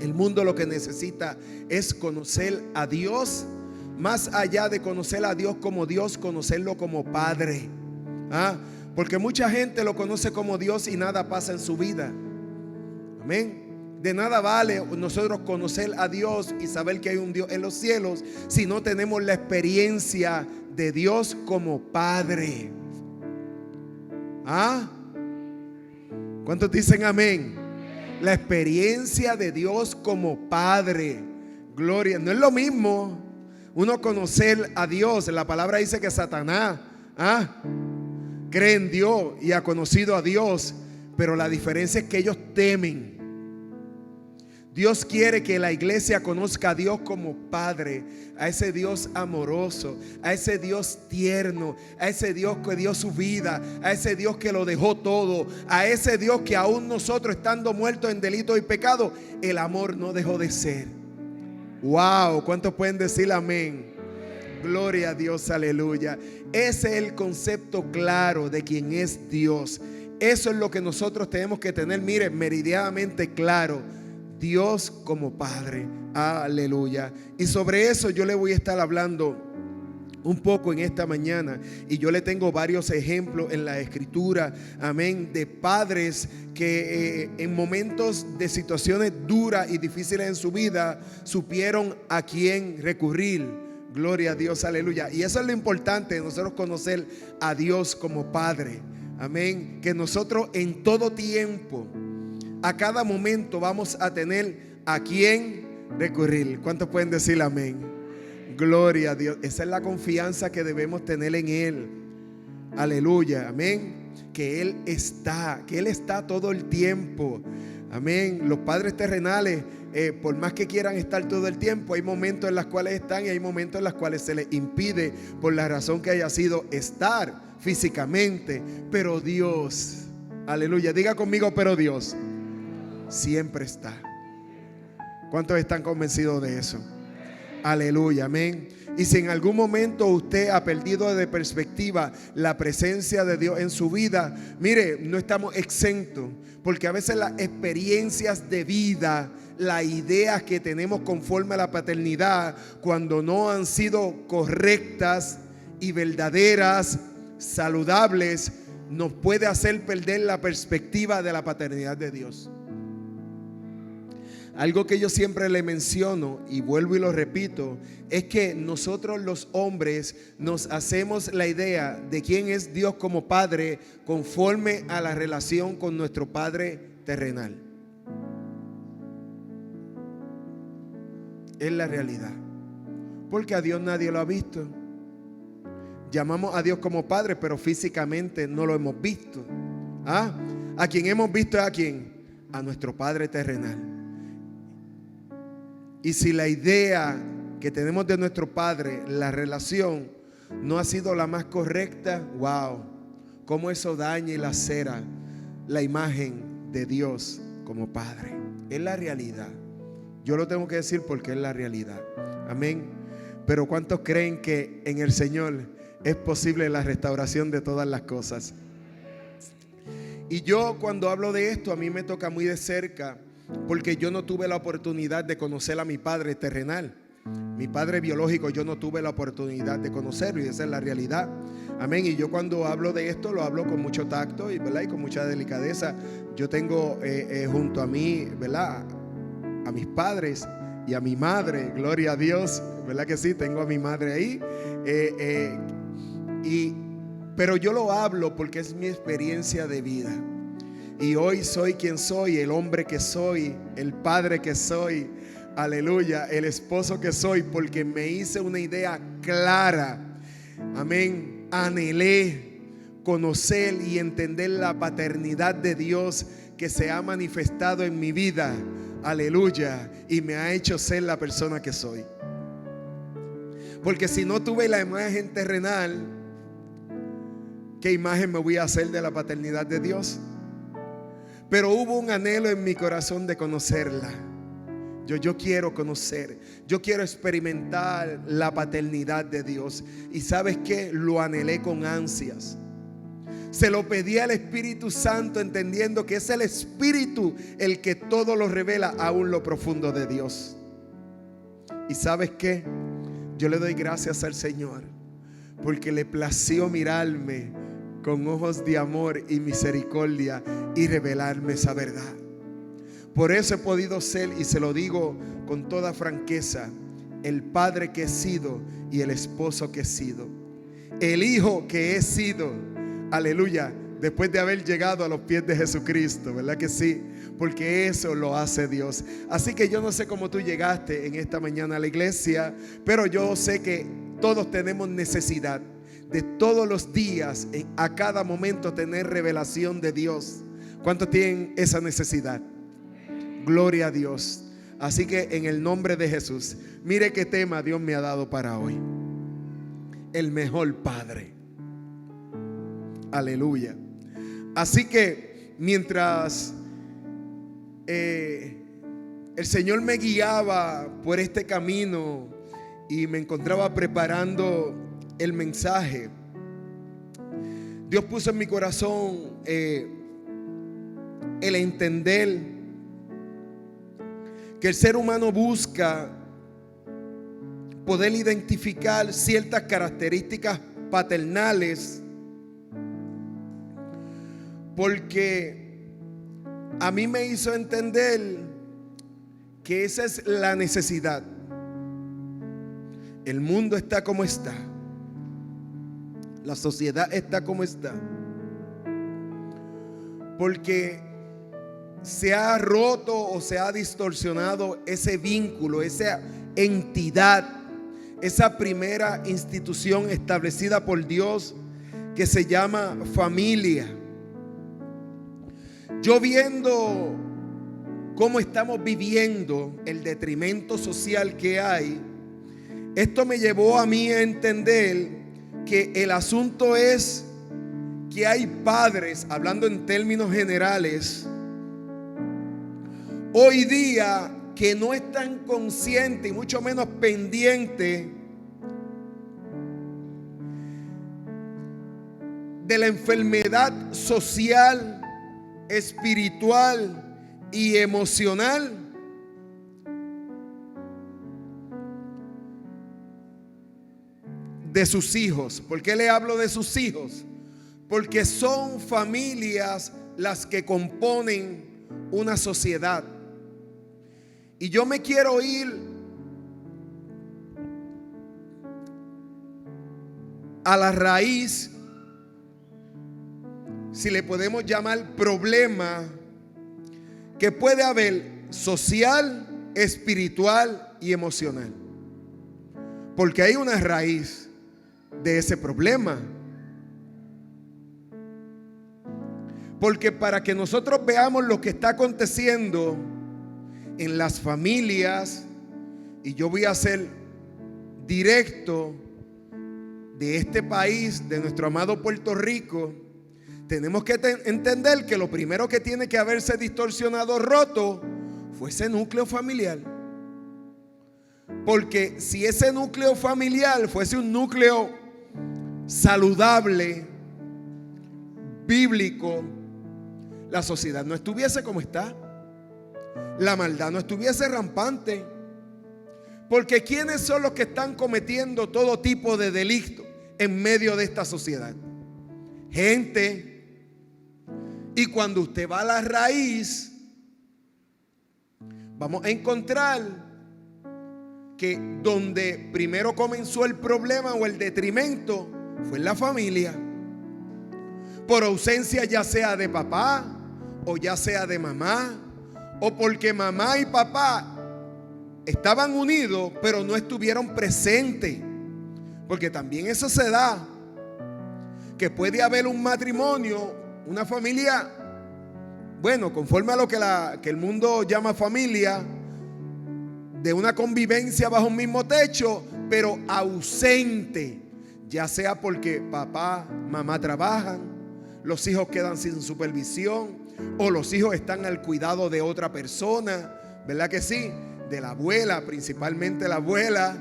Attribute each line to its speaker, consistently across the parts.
Speaker 1: El mundo lo que necesita es conocer a Dios, más allá de conocer a Dios como Dios, conocerlo como Padre. Porque mucha gente lo conoce como Dios y nada pasa en su vida. Amén. De nada vale nosotros conocer a Dios y saber que hay un Dios en los cielos si no tenemos la experiencia de Dios como Padre. ¿Cuántos dicen amén? La experiencia de Dios como Padre. Gloria. No es lo mismo uno conocer a Dios. La palabra dice que Satanás cree en Dios y ha conocido a Dios, pero la diferencia es que ellos temen. Dios quiere que la iglesia conozca a Dios como Padre, a ese Dios amoroso, a ese Dios tierno, a ese Dios que dio su vida, a ese Dios que lo dejó todo, a ese Dios que aún nosotros estando muertos en delitos y pecados, el amor no dejó de ser. Wow, ¿cuántos pueden decir amén? Gloria a Dios, aleluya. Ese es el concepto claro de quién es Dios. Eso es lo que nosotros tenemos que tener, mire, meridianamente claro. Dios como Padre, aleluya. Y sobre eso yo le voy a estar hablando un poco en esta mañana. Y yo le tengo varios ejemplos en la escritura, amén, de padres que en momentos de situaciones duras y difíciles en su vida supieron a quién recurrir. Gloria a Dios, aleluya. Y eso es lo importante, nosotros conocer a Dios como Padre, amén. Que nosotros en todo tiempo, a cada momento, vamos a tener a quién recurrir. ¿Cuántos pueden decir amén? Gloria a Dios. Esa es la confianza que debemos tener en Él. Aleluya, amén. Que Él está todo el tiempo. Amén. Los padres terrenales, por más que quieran estar todo el tiempo, hay momentos en los cuales están y hay momentos en los cuales se les impide por la razón que haya sido estar físicamente. Pero Dios, aleluya, diga conmigo, pero Dios siempre está. ¿Cuántos están convencidos de eso? Aleluya, amén. Y si en algún momento usted ha perdido de perspectiva la presencia de Dios en su vida, mire, no estamos exentos, porque a veces las experiencias de vida, las ideas que tenemos conforme a la paternidad, cuando no han sido correctas y verdaderas, saludables, nos puede hacer perder la perspectiva de la paternidad de Dios. Algo que yo siempre le menciono y vuelvo y lo repito, es que nosotros los hombres nos hacemos la idea de quién es Dios como Padre conforme a la relación con nuestro Padre terrenal. Es la realidad, porque a Dios nadie lo ha visto. Llamamos a Dios como Padre, pero físicamente no lo hemos visto. A quien hemos visto es a quién, a nuestro Padre terrenal. Y si la idea que tenemos de nuestro Padre, la relación, no ha sido la más correcta, wow, cómo eso daña y lacera la imagen de Dios como Padre. Es la realidad. Yo lo tengo que decir porque es la realidad. Amén. Pero ¿cuántos creen que en el Señor es posible la restauración de todas las cosas? Y yo cuando hablo de esto, a mí me toca muy de cerca, porque yo no tuve la oportunidad de conocer a mi padre terrenal. Mi padre biológico yo no tuve la oportunidad de conocerlo, y esa es la realidad. Amén. Y yo cuando hablo de esto lo hablo con mucho tacto y, ¿verdad?, y con mucha delicadeza. Yo tengo junto a mí, ¿verdad?, a mis padres y a mi madre. Gloria a Dios, ¿verdad que sí? Tengo a mi madre ahí. Pero yo lo hablo porque es mi experiencia de vida. Y hoy soy quien soy, el hombre que soy, el padre que soy, aleluya, el esposo que soy, porque me hice una idea clara, amén, anhelé conocer y entender la paternidad de Dios que se ha manifestado en mi vida, aleluya, y me ha hecho ser la persona que soy. Porque si no tuve la imagen terrenal, ¿qué imagen me voy a hacer de la paternidad de Dios? Pero hubo un anhelo en mi corazón de conocerla. Yo quiero conocer, yo quiero experimentar la paternidad de Dios. Y ¿sabes qué? Lo anhelé con ansias. Se lo pedí al Espíritu Santo, entendiendo que es el Espíritu el que todo lo revela, aún lo profundo de Dios. ¿Y sabes qué? Yo le doy gracias al Señor porque le plació mirarme con ojos de amor y misericordia y revelarme esa verdad. Por eso he podido ser, y se lo digo con toda franqueza, el padre que he sido y el esposo que he sido, el hijo que he sido, aleluya, después de haber llegado a los pies de Jesucristo, ¿verdad que sí? Porque eso lo hace Dios. Así que yo no sé cómo tú llegaste en esta mañana a la iglesia, pero yo sé que todos tenemos necesidad de todos los días, a cada momento, tener revelación de Dios. ¿Cuántos tienen esa necesidad? Gloria a Dios. Así que en el nombre de Jesús, mire qué tema Dios me ha dado para hoy: el mejor padre. Aleluya. Así que mientras el Señor me guiaba por este camino y me encontraba preparando el mensaje, Dios puso en mi corazón el entender que el ser humano busca poder identificar ciertas características paternales, porque a mí me hizo entender que esa es la necesidad. El mundo está como está, la sociedad está como está, porque se ha roto o se ha distorsionado ese vínculo, esa entidad, esa primera institución establecida por Dios que se llama familia. Yo viendo cómo estamos viviendo el detrimento social que hay, esto me llevó a mí a entender que el asunto es que hay padres, hablando en términos generales, hoy día que no están conscientes y mucho menos pendientes de la enfermedad social, espiritual y emocional de sus hijos. ¿Por qué le hablo de sus hijos? Porque son familias las que componen una sociedad. Y yo me quiero ir a la raíz, si le podemos llamar problema, que puede haber social, espiritual y emocional. Porque hay una raíz de ese problema. Porque para que nosotros veamos lo que está aconteciendo en las familias, y yo voy a ser directo, de este país, de nuestro amado Puerto Rico, tenemos que entender que lo primero que tiene que haberse distorsionado, roto, fue ese núcleo familiar. Porque si ese núcleo familiar fuese un núcleo saludable, bíblico, la sociedad no estuviese como está, la maldad no estuviese rampante. Porque ¿quiénes son los que están cometiendo todo tipo de delitos en medio de esta sociedad? Gente. Y cuando usted va a la raíz, vamos a encontrar que donde primero comenzó el problema o el detrimento fue en la familia, por ausencia ya sea de papá o ya sea de mamá, o porque mamá y papá estaban unidos pero no estuvieron presentes. Porque también eso se da, que puede haber un matrimonio, una familia, bueno, conforme a lo que el mundo llama familia, de una convivencia bajo un mismo techo, pero ausente, ya sea porque papá, mamá trabajan, los hijos quedan sin supervisión, o los hijos están al cuidado de otra persona, ¿verdad que sí? De la abuela, principalmente la abuela,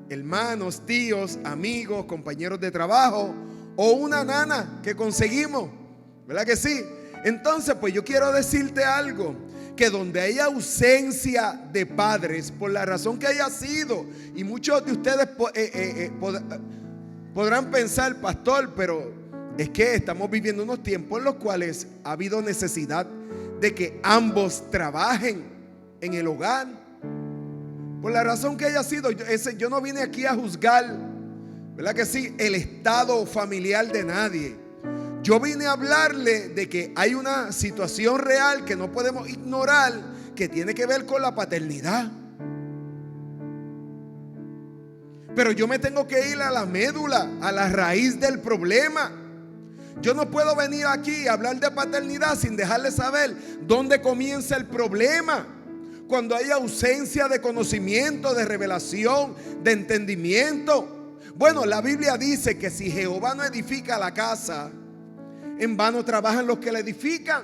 Speaker 1: hermanos, tíos, amigos, compañeros de trabajo, o una nana que conseguimos, ¿verdad que sí? Entonces, pues yo quiero decirte algo, que donde hay ausencia de padres, por la razón que haya sido, y muchos de ustedes podrán pensar, pastor, pero es que estamos viviendo unos tiempos en los cuales ha habido necesidad de que ambos trabajen en el hogar. Por la razón que haya sido, yo no vine aquí a juzgar, ¿verdad que sí?, el estado familiar de nadie. Yo vine a hablarle de que hay una situación real que no podemos ignorar, que tiene que ver con la paternidad. Pero yo me tengo que ir a la médula, a la raíz del problema. Yo no puedo venir aquí a hablar de paternidad sin dejarle saber dónde comienza el problema. Cuando hay ausencia de conocimiento, de revelación, de entendimiento. Bueno, la Biblia dice que si Jehová no edifica la casa, en vano trabajan los que la edifican.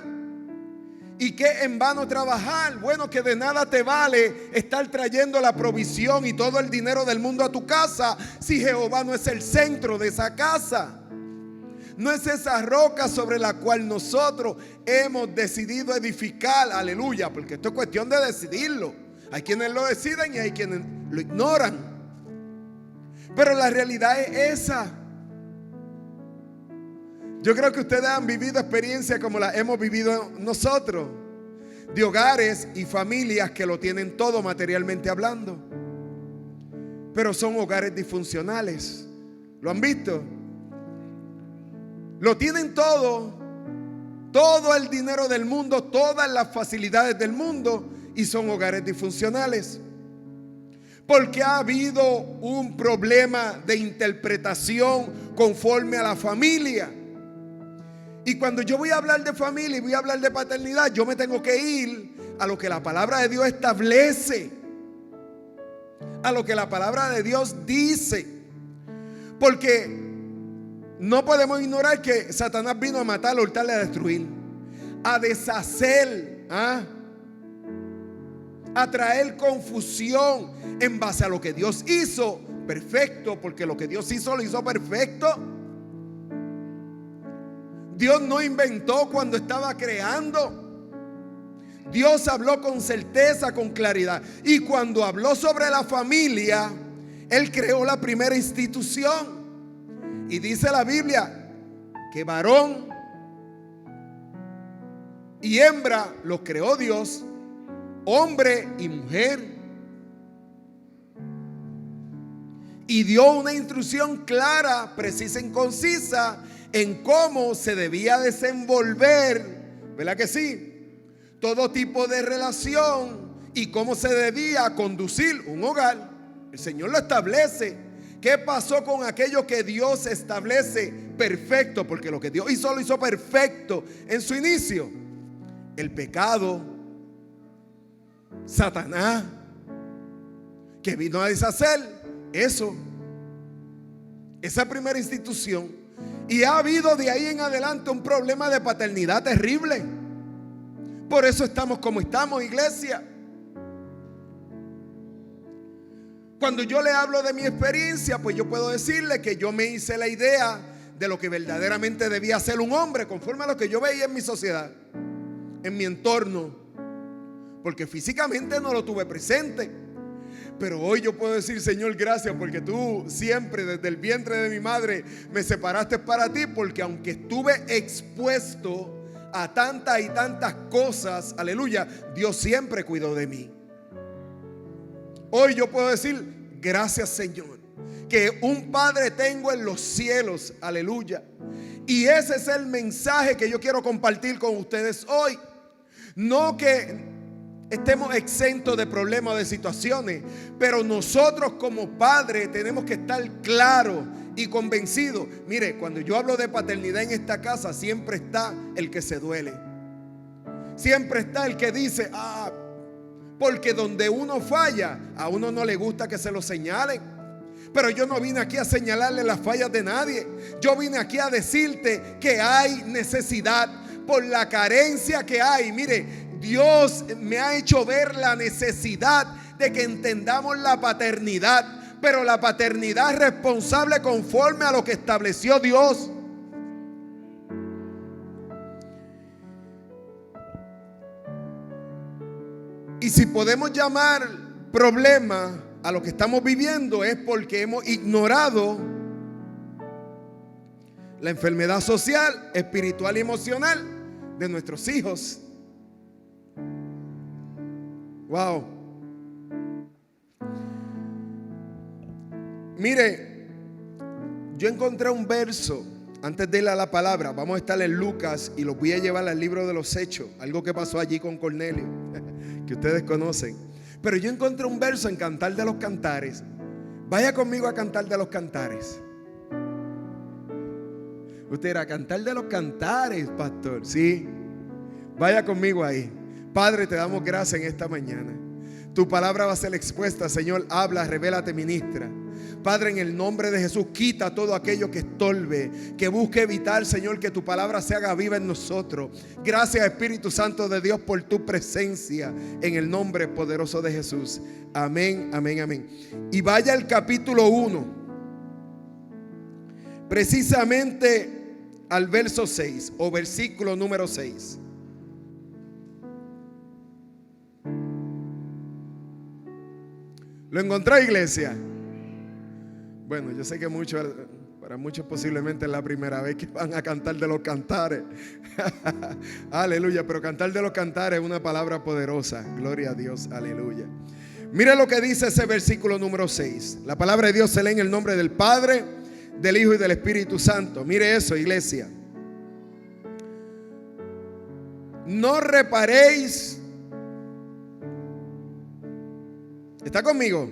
Speaker 1: ¿Y qué en vano trabajar? Bueno, que de nada te vale estar trayendo la provisión y todo el dinero del mundo a tu casa si Jehová no es el centro de esa casa. No es esa roca sobre la cual nosotros hemos decidido edificar. Aleluya, porque esto es cuestión de decidirlo. Hay quienes lo deciden y hay quienes lo ignoran. Pero la realidad es esa. Yo creo que ustedes han vivido experiencias como las hemos vivido nosotros, de hogares y familias que lo tienen todo materialmente hablando, pero son hogares disfuncionales. ¿Lo han visto? Lo tienen todo el dinero del mundo, todas las facilidades del mundo, y son hogares disfuncionales. Porque ha habido un problema de interpretación conforme a la familia. Y cuando yo voy a hablar de familia y voy a hablar de paternidad, yo me tengo que ir a lo que la palabra de Dios establece, a lo que la palabra de Dios dice. Porque no podemos ignorar que Satanás vino a matar, a hurtar y a destruir, a deshacer, a traer confusión en base a lo que Dios hizo perfecto, porque lo que Dios hizo lo hizo perfecto. Dios no inventó cuando estaba creando. Dios habló con certeza, con claridad. Y cuando habló sobre la familia, Él creó la primera institución. Y dice la Biblia que varón y hembra los creó Dios, hombre y mujer. Y dio una instrucción clara, precisa y concisa en cómo se debía desenvolver, ¿verdad que sí?, todo tipo de relación y cómo se debía conducir un hogar. El Señor lo establece. ¿Qué pasó con aquello que Dios establece perfecto? Porque lo que Dios hizo lo hizo perfecto en su inicio. El pecado, Satanás, que vino a deshacer eso, esa primera institución. Y ha habido de ahí en adelante un problema de paternidad terrible. Por eso estamos como estamos, iglesia. Cuando yo le hablo de mi experiencia, pues yo puedo decirle que yo me hice la idea de lo que verdaderamente debía ser un hombre, conforme a lo que yo veía en mi sociedad, en mi entorno, porque físicamente no lo tuve presente. Pero hoy yo puedo decir, Señor, gracias, porque tú siempre desde el vientre de mi madre me separaste para ti, porque aunque estuve expuesto a tantas y tantas cosas, aleluya, Dios siempre cuidó de mí. Hoy yo puedo decir, gracias, Señor, que un padre tengo en los cielos, aleluya. Y ese es el mensaje que yo quiero compartir con ustedes hoy. No que estemos exentos de problemas o de situaciones, pero nosotros como padres tenemos que estar claros y convencidos. Mire, cuando yo hablo de paternidad en esta casa, siempre está el que se duele. Siempre está el que dice, porque donde uno falla, a uno no le gusta que se lo señalen. Pero yo no vine aquí a señalarle las fallas de nadie. Yo vine aquí a decirte que hay necesidad por la carencia que hay. Mire, Dios me ha hecho ver la necesidad de que entendamos la paternidad, pero la paternidad responsable conforme a lo que estableció Dios. Y si podemos llamar problema a lo que estamos viviendo, es porque hemos ignorado la enfermedad social, espiritual y emocional de nuestros hijos. Wow. Mire, yo encontré un verso antes de ir a la palabra. Vamos a estar en Lucas y los voy a llevar al libro de los Hechos, algo que pasó allí con Cornelio, que ustedes conocen. Pero yo encontré un verso en Cantar de los Cantares. Vaya conmigo a Cantar de los Cantares. Usted dirá, Cantar de los Cantares, pastor. Sí, vaya conmigo ahí. Padre, te damos gracias en esta mañana. Tu palabra va a ser expuesta, Señor. Habla, revélate, ministra. Padre, en el nombre de Jesús, quita todo aquello que estorbe, que busque evitar, Señor, que tu palabra se haga viva en nosotros. Gracias, Espíritu Santo de Dios, por tu presencia, en el nombre poderoso de Jesús. Amén, amén, amén. Y vaya al capítulo 1, precisamente al verso 6 o versículo número 6. ¿Lo encontró, iglesia? Bueno, yo sé que para muchos posiblemente es la primera vez que van a Cantar de los Cantares. Aleluya, pero Cantar de los Cantares es una palabra poderosa. Gloria a Dios, aleluya. Mire lo que dice ese versículo número 6. La palabra de Dios se lee en el nombre del Padre, del Hijo y del Espíritu Santo. Mire eso, iglesia. No reparéis. ¿Está conmigo?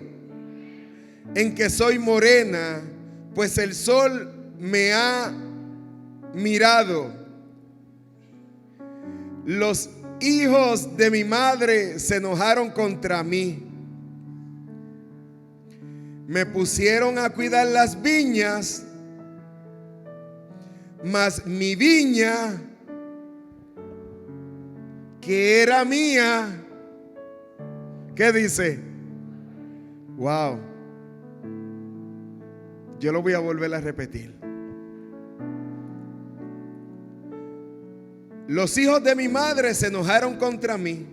Speaker 1: En que soy morena, pues el sol me ha mirado. Los hijos de mi madre se enojaron contra mí. Me pusieron a cuidar las viñas, mas mi viña, que era mía, ¿qué dice? Wow. Yo lo voy a volver a repetir. Los hijos de mi madre se enojaron contra mí.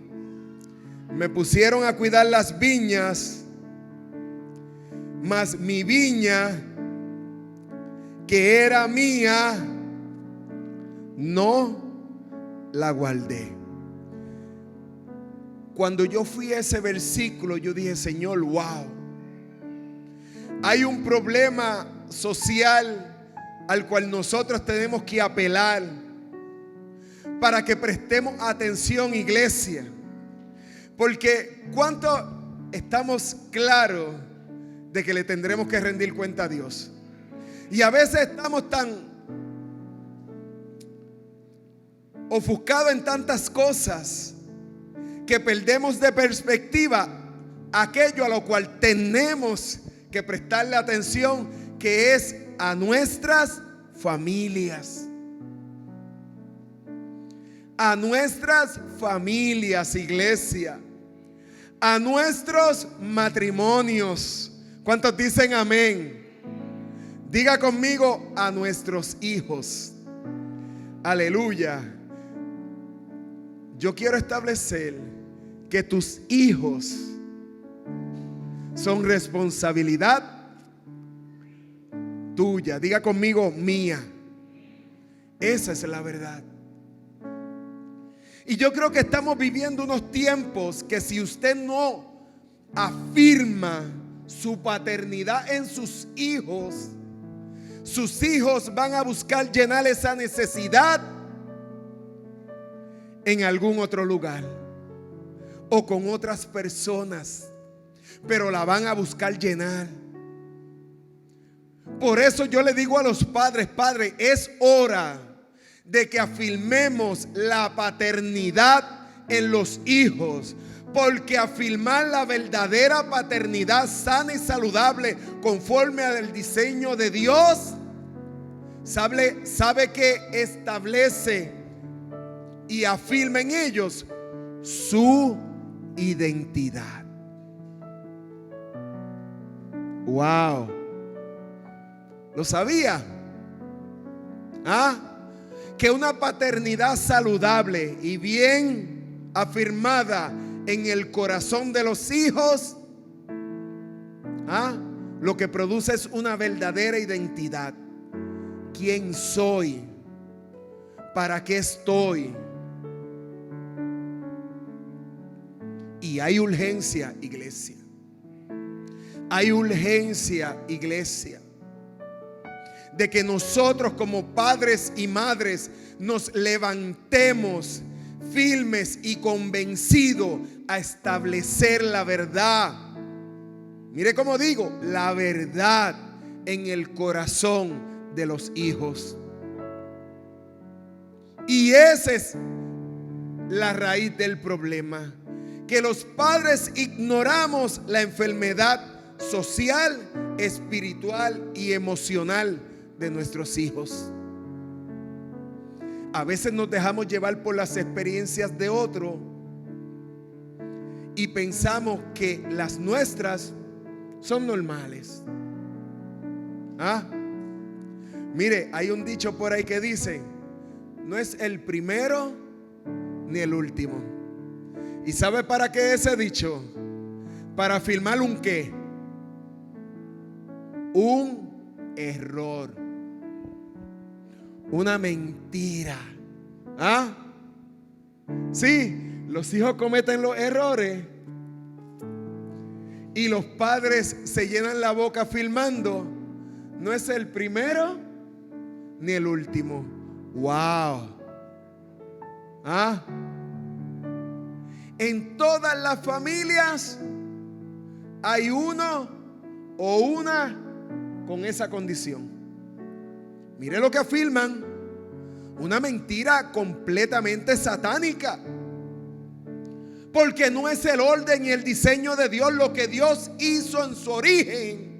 Speaker 1: Me pusieron a cuidar las viñas, mas mi viña, que era mía, no la guardé. Cuando yo fui a ese versículo, yo dije, Señor, wow. Hay un problema social al cual nosotros tenemos que apelar para que prestemos atención, iglesia. Porque ¿cuánto estamos claros de que le tendremos que rendir cuenta a Dios? Y a veces estamos tan ofuscados en tantas cosas que perdemos de perspectiva aquello a lo cual tenemos que prestarle atención, que es a nuestras familias. A nuestras familias, iglesia. A nuestros matrimonios. ¿Cuántos dicen amén? Diga conmigo, a nuestros hijos. Aleluya. Yo quiero establecer que tus hijos son responsabilidad tuya. Diga conmigo, mía. Esa es la verdad. Y yo creo que estamos viviendo unos tiempos que si usted no afirma su paternidad en sus hijos van a buscar llenar esa necesidad en algún otro lugar o con otras personas, pero la van a buscar llenar. Por eso yo le digo a los padres, padre, es hora de que afirmemos la paternidad en los hijos, porque afirmar la verdadera paternidad sana y saludable conforme al diseño de Dios, sabe que establece y afirma en ellos su identidad. Wow. ¿Lo sabía? Que una paternidad saludable y bien afirmada en el corazón de los hijos, lo que produce es una verdadera identidad. ¿Quién soy? ¿Para qué estoy? Y hay urgencia, iglesia. Hay urgencia, iglesia, de que nosotros como padres y madres nos levantemos firmes y convencidos a establecer la verdad. Mire cómo digo, la verdad en el corazón de los hijos. Y esa es la raíz del problema, que los padres ignoramos la enfermedad social, espiritual y emocional de nuestros hijos. A veces nos dejamos llevar por las experiencias de otro y pensamos que las nuestras son normales. Mire, hay un dicho por ahí que dice: no es el primero ni el último. ¿Y sabe para qué ese dicho? Para afirmar un qué. Un error. Una mentira. Sí, los hijos cometen los errores y los padres se llenan la boca afirmando: no es el primero ni el último. Wow. En todas las familias hay uno o una con esa condición. Mire lo que afirman: una mentira completamente satánica, porque no es el orden y el diseño de Dios. Lo que Dios hizo en su origen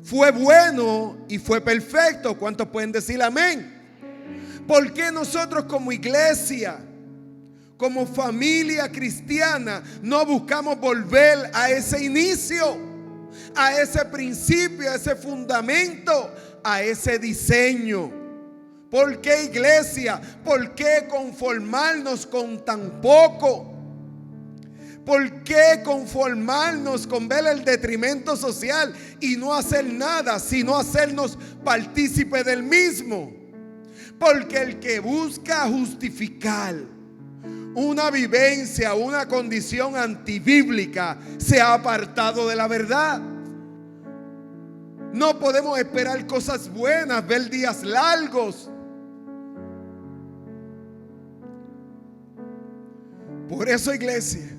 Speaker 1: fue bueno y fue perfecto. ¿Cuántos pueden decir amén? ¿Por qué nosotros como iglesia, como familia cristiana, no buscamos volver a ese inicio, a ese principio, a ese fundamento, a ese diseño? ¿Por qué, iglesia? ¿Por qué conformarnos con tan poco? ¿Por qué conformarnos con ver el detrimento social y no hacer nada, sino hacernos partícipe del mismo? Porque el que busca justificar una vivencia, una condición antibíblica, se ha apartado de la verdad. No podemos esperar cosas buenas, ver días largos. Por eso, iglesia,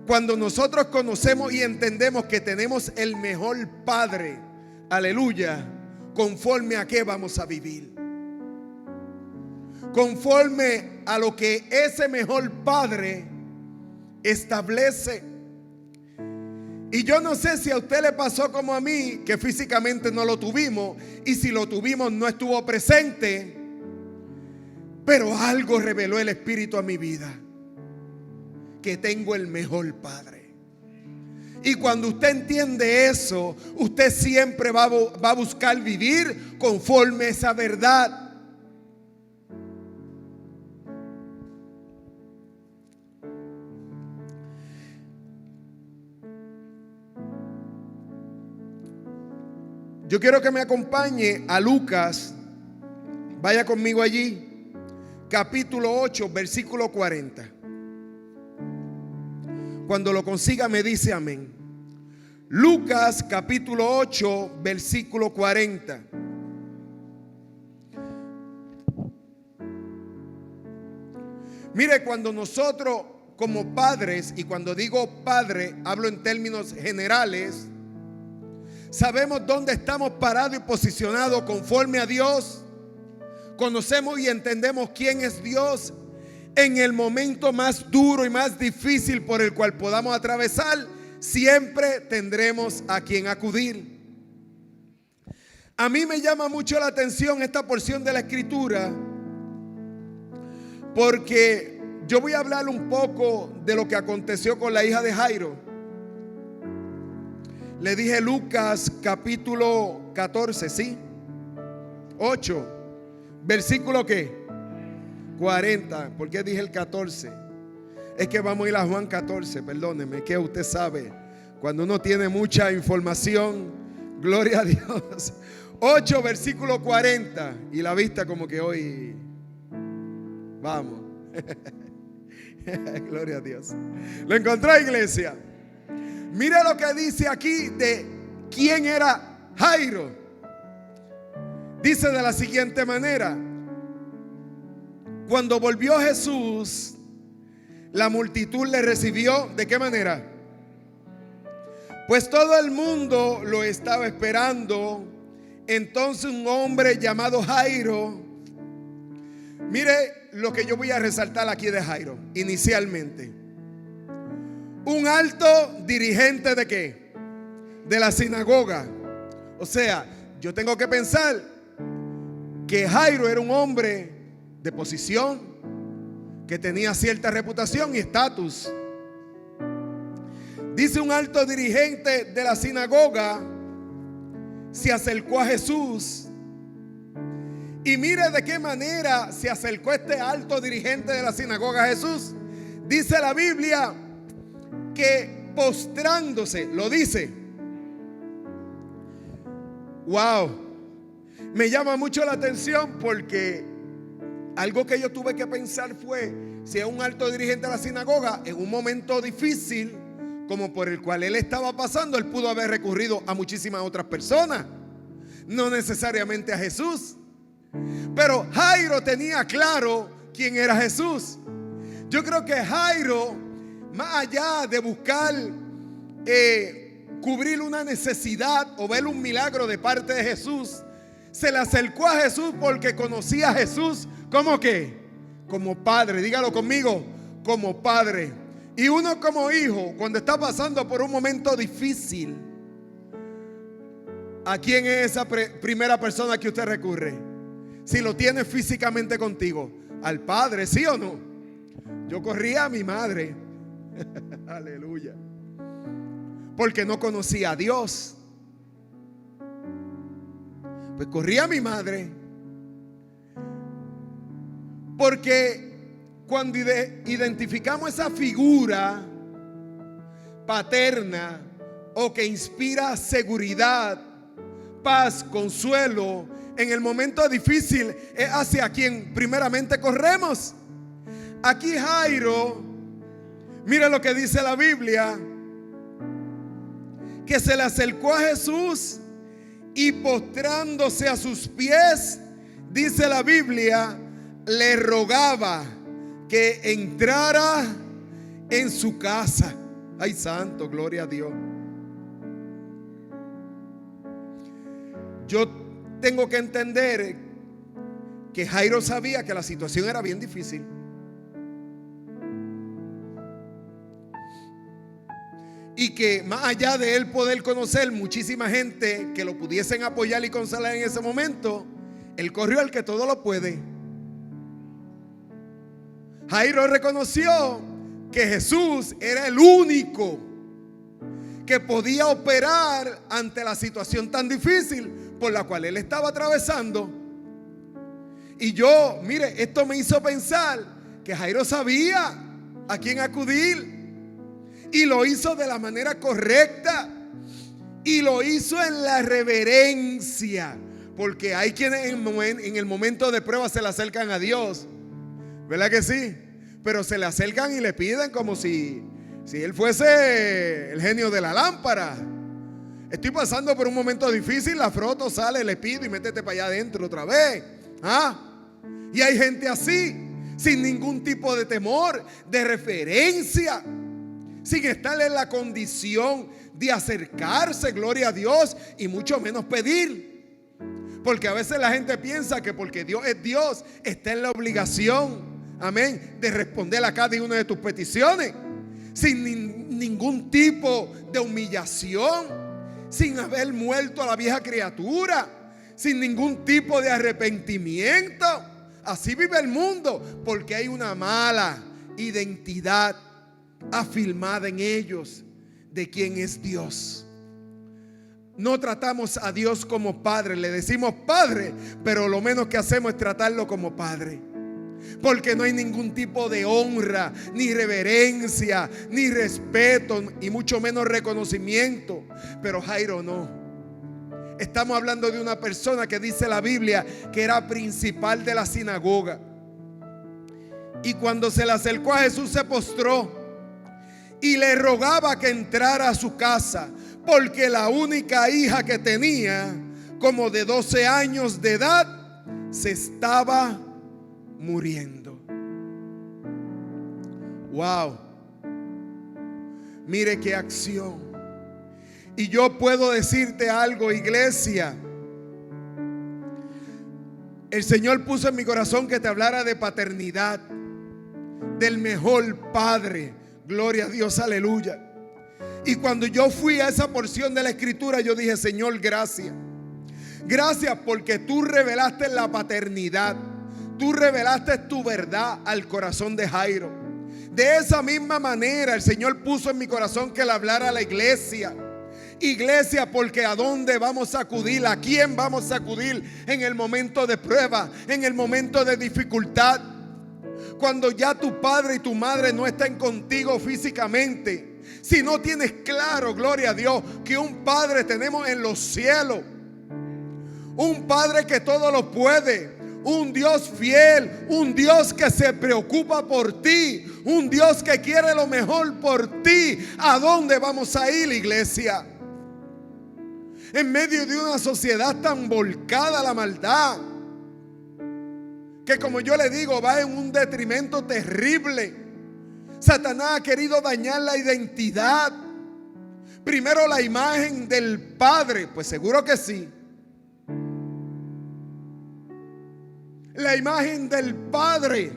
Speaker 1: cuando nosotros conocemos y entendemos que tenemos el mejor Padre, aleluya, ¿conforme a qué vamos a vivir? Conforme a lo que ese mejor Padre establece. Y yo no sé si a usted le pasó como a mí, que físicamente no lo tuvimos, y si lo tuvimos no estuvo presente, pero algo reveló el Espíritu a mi vida, que tengo el mejor Padre. Y cuando usted entiende eso, usted siempre va a buscar vivir conforme a esa verdad. Yo quiero que me acompañe a Lucas. Vaya conmigo allí. Capítulo 8, versículo 40. Cuando lo consiga me dice amén. Lucas capítulo 8, versículo 40. Mire, cuando nosotros como padres, y cuando digo padre hablo en términos generales, sabemos dónde estamos parados y posicionados conforme a Dios. Conocemos y entendemos quién es Dios. En el momento más duro y más difícil por el cual podamos atravesar, siempre tendremos a quien acudir. A mí me llama mucho la atención esta porción de la Escritura, porque yo voy a hablar un poco de lo que aconteció con la hija de Jairo. Le dije Lucas capítulo 14, ¿sí? 8, versículo ¿qué? 40. ¿Por qué dije el 14? Es que vamos a ir a Juan 14, perdóneme, que usted sabe, cuando uno tiene mucha información, gloria a Dios. 8, versículo 40. Y la vista como que hoy, vamos. Gloria a Dios. ¿Lo encontró, iglesia? Mira lo que dice aquí de quién era Jairo. Dice de la siguiente manera: cuando volvió Jesús, la multitud le recibió. ¿De qué manera? Pues todo el mundo lo estaba esperando. Entonces un hombre llamado Jairo, mire lo que yo voy a resaltar aquí de Jairo inicialmente. Un alto dirigente ¿de qué? De la sinagoga. O sea, yo tengo que pensar que Jairo era un hombre de posición, que tenía cierta reputación y estatus. Dice un alto dirigente de la sinagoga se acercó a Jesús. Y mire de qué manera se acercó este alto dirigente de la sinagoga a Jesús. Dice la Biblia que postrándose, lo dice. Wow, me llama mucho la atención porque algo que yo tuve que pensar fue, si es un alto dirigente de la sinagoga, en un momento difícil como por el cual él estaba pasando, él pudo haber recurrido a muchísimas otras personas, no necesariamente a Jesús. Pero Jairo tenía claro quién era Jesús. Yo creo que Jairo, más allá de buscar cubrir una necesidad o ver un milagro de parte de Jesús, se le acercó a Jesús porque conocía a Jesús como ¿qué? Como padre. Dígalo conmigo, como padre. Y uno como hijo, cuando está pasando por un momento difícil, ¿a quién es esa primera persona que usted recurre? Si lo tiene físicamente contigo, al padre, ¿sí o no? Yo corría a mi madre. Aleluya. Porque no conocía a Dios. Pues corría a mi madre. Porque cuando identificamos esa figura paterna o que inspira seguridad, paz, consuelo en el momento difícil, es hacia quien primeramente corremos. Aquí Jairo, mira lo que dice la Biblia, que se le acercó a Jesús y postrándose a sus pies, dice la Biblia, le rogaba que entrara en su casa. Ay, santo, gloria a Dios. Yo tengo que entender que Jairo sabía que la situación era bien difícil. Y que más allá de él poder conocer muchísima gente que lo pudiesen apoyar y consolar en ese momento, él corrió al que todo lo puede. Jairo reconoció que Jesús era el único que podía operar ante la situación tan difícil por la cual él estaba atravesando. Y yo, mire, esto me hizo pensar que Jairo sabía a quién acudir. Y lo hizo de la manera correcta. Y lo hizo en la reverencia. Porque hay quienes en el momento de prueba se le acercan a Dios. ¿Verdad que sí? Pero se le acercan y le piden como si él fuese el genio de la lámpara. Estoy pasando por un momento difícil, la froto, sale, le pido y métete para allá adentro otra vez. Y hay gente así, sin ningún tipo de temor, de referencia, sin estar en la condición de acercarse, gloria a Dios, y mucho menos pedir. Porque a veces la gente piensa que porque Dios es Dios, está en la obligación, amén, de responder a cada una de tus peticiones, sin ningún tipo de humillación, sin haber muerto a la vieja criatura, sin ningún tipo de arrepentimiento. Así vive el mundo, porque hay una mala identidad afirmada en ellos de quién es Dios. No tratamos a Dios como padre, le decimos padre, pero lo menos que hacemos es tratarlo como padre. porque no hay ningún tipo de honra, ni reverencia, ni respeto, y mucho menos reconocimiento. Pero Jairo no. Estamos hablando de una persona que dice la Biblia que era principal de la sinagoga. Y cuando se le acercó a Jesús, se postró y le rogaba que entrara a su casa, porque la única hija que tenía, como de 12 años de edad, se estaba muriendo. Wow. Mire qué acción. Y yo puedo decirte algo, iglesia. El Señor puso en mi corazón que te hablara de paternidad, del mejor padre. Gloria a Dios, aleluya. Y cuando yo fui a esa porción de la escritura, yo dije: Señor, gracias. Gracias porque tú revelaste la paternidad. Tú revelaste tu verdad al corazón de Jairo. De esa misma manera el Señor puso en mi corazón que le hablara a la iglesia. Iglesia, porque ¿a dónde vamos a acudir? ¿A quién vamos a acudir en el momento de prueba, en el momento de dificultad? Cuando ya tu padre y tu madre no están contigo físicamente. Si no tienes claro, gloria a Dios, que un padre tenemos en los cielos. Un padre que todo lo puede. Un Dios fiel, un Dios que se preocupa por ti, un Dios que quiere lo mejor por ti. ¿A dónde vamos a ir, iglesia? En medio de una sociedad tan volcada a la maldad, que, como yo le digo, va en un detrimento terrible. Satanás ha querido dañar la identidad. Primero la imagen del Padre, pues seguro que sí. La imagen del Padre.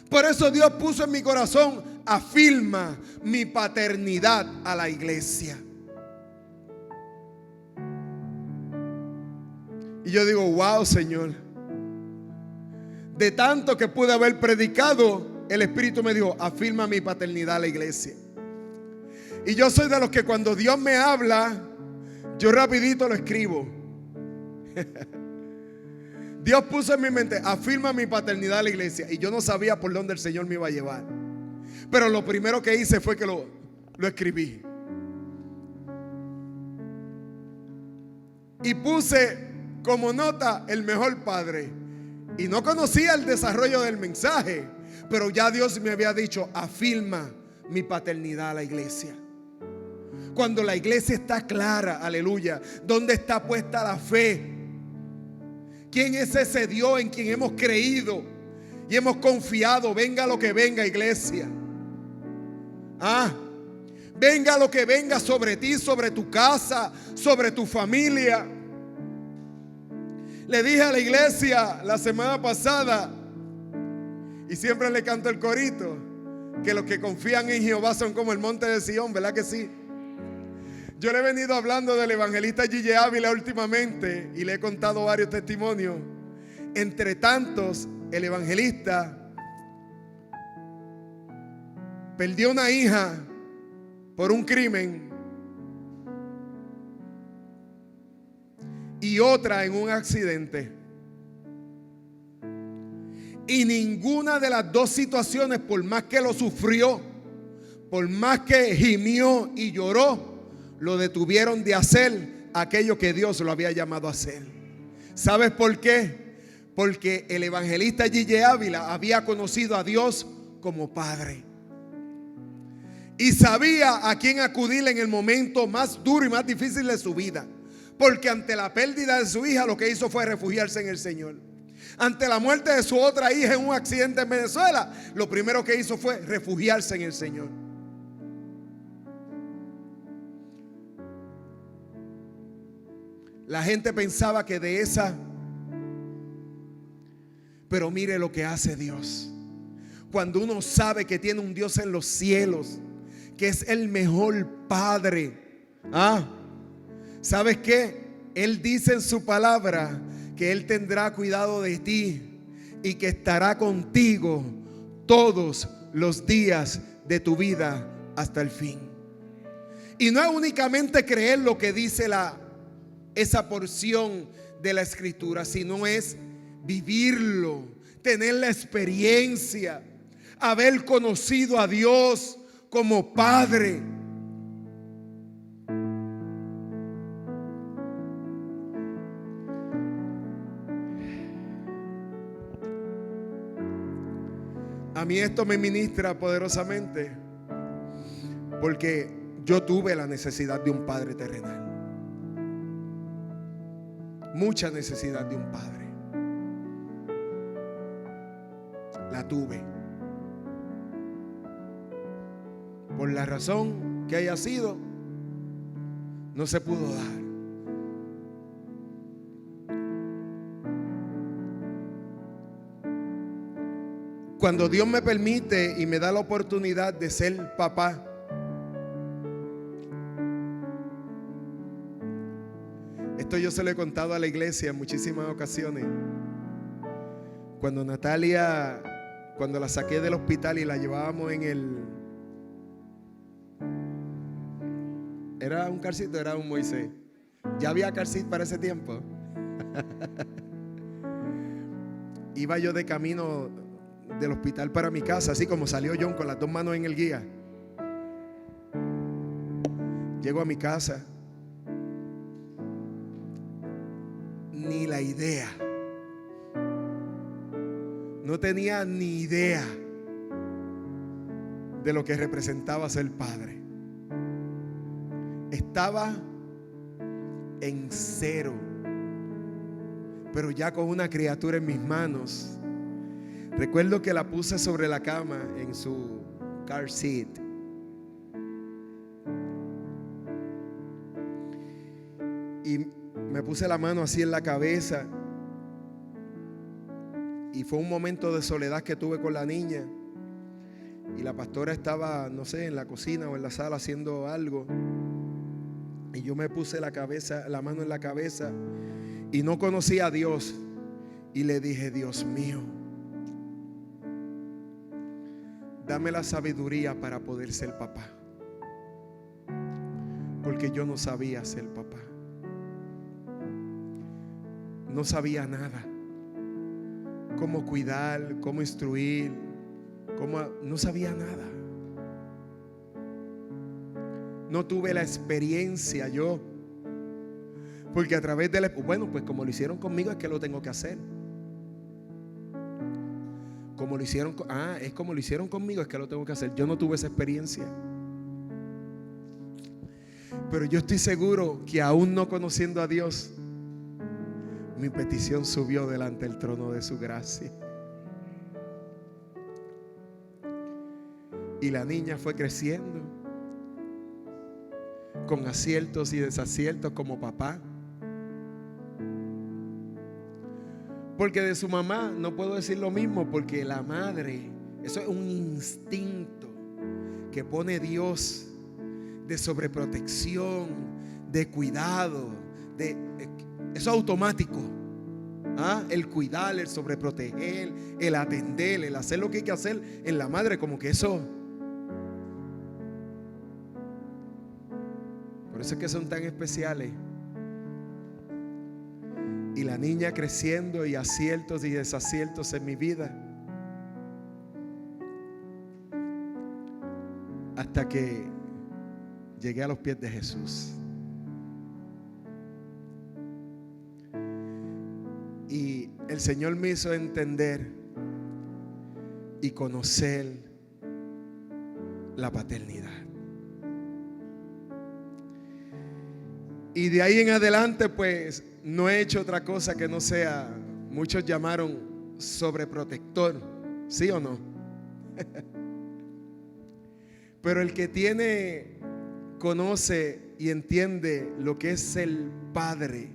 Speaker 1: Por eso Dios puso en mi corazón: afirma mi paternidad a la iglesia. Y yo digo: wow, Señor. De tanto que pude haber predicado, el Espíritu me dijo: afirma mi paternidad a la iglesia. Y yo soy de los que cuando Dios me habla, yo rapidito lo escribo. Dios puso en mi mente: afirma mi paternidad a la iglesia. Y yo no sabía por dónde el Señor me iba a llevar. Pero lo primero que hice fue que lo escribí. Y puse como nota: el mejor padre. Y no conocía el desarrollo del mensaje, pero ya Dios me había dicho: afirma mi paternidad a la iglesia. Cuando la iglesia está clara, aleluya, ¿dónde está puesta la fe? ¿Quién es ese Dios en quien hemos creído y hemos confiado? Venga lo que venga, iglesia. Venga lo que venga sobre ti, sobre tu casa, sobre tu familia. Le dije a la iglesia la semana pasada, y siempre le canto el corito, que los que confían en Jehová son como el monte de Sión, ¿verdad que sí? Yo le he venido hablando del evangelista Gille Ávila últimamente y le he contado varios testimonios. Entre tantos, el evangelista perdió una hija por un crimen y otra en un accidente. Y ninguna de las dos situaciones, por más que lo sufrió, por más que gimió y lloró, lo detuvieron de hacer aquello que Dios lo había llamado a hacer. ¿Sabes por qué? Porque el evangelista Gille Ávila había conocido a Dios como Padre. Y sabía a quién acudir en el momento más duro y más difícil de su vida. Porque ante la pérdida de su hija, lo que hizo fue refugiarse en el Señor. Ante la muerte de su otra hija en un accidente en Venezuela, lo primero que hizo fue refugiarse en el Señor. La gente pensaba que de esa, pero mire lo que hace Dios. Cuando uno sabe que tiene un Dios en los cielos, que es el mejor Padre. ¿Sabes qué? Él dice en su palabra que Él tendrá cuidado de ti y que estará contigo todos los días de tu vida hasta el fin. Y no es únicamente creer lo que dice esa porción de la escritura, sino es vivirlo, tener la experiencia, haber conocido a Dios como Padre. A mí esto me ministra poderosamente porque yo tuve la necesidad de un padre terrenal. Mucha necesidad de un padre. La tuve. Por la razón que haya sido, no se pudo dar. Cuando Dios me permite y me da la oportunidad de ser papá, esto yo se lo he contado a la iglesia en muchísimas ocasiones. Cuando Natalia, cuando la saqué del hospital y la llevábamos en el... ¿Era un carcito? Era un Moisés. ¿Ya había carcito para ese tiempo? Iba yo de camino del hospital para mi casa, así como salió John con las dos manos en el guía. Llego a mi casa, ni la idea, no tenía ni idea de lo que representaba ser padre. Estaba en cero, pero ya con una criatura en mis manos. Recuerdo que la puse sobre la cama en su car seat. Y me puse la mano así en la cabeza. Y fue un momento de soledad que tuve con la niña. Y la pastora estaba, no sé, en la cocina o en la sala haciendo algo. Y yo me puse la mano en la cabeza. Y no conocía a Dios. Y le dije: Dios mío, dame la sabiduría para poder ser papá. Porque yo no sabía ser papá. No sabía nada. Cómo cuidar, cómo instruir, no sabía nada. No tuve la experiencia yo. Porque a través de bueno, pues como lo hicieron conmigo es que lo tengo que hacer. Como lo hicieron, es como lo hicieron conmigo es que lo tengo que hacer. Yo no tuve esa experiencia. Pero yo estoy seguro que aún no conociendo a Dios, mi petición subió delante del trono de su gracia. Y la niña fue creciendo con aciertos y desaciertos como papá. Porque de su mamá no puedo decir lo mismo, porque la madre, eso es un instinto que pone Dios de sobreprotección, de cuidado, eso es automático. El cuidar, el sobreproteger, el atender, el hacer lo que hay que hacer en la madre, como que eso. Por eso es que son tan especiales. Y la niña creciendo y aciertos y desaciertos en mi vida. Hasta que llegué a los pies de Jesús. Y el Señor me hizo entender y conocer la paternidad. Y de ahí en adelante, pues, no he hecho otra cosa que no sea, muchos llamaron sobreprotector, ¿sí o no? Pero el que conoce y entiende lo que es ser padre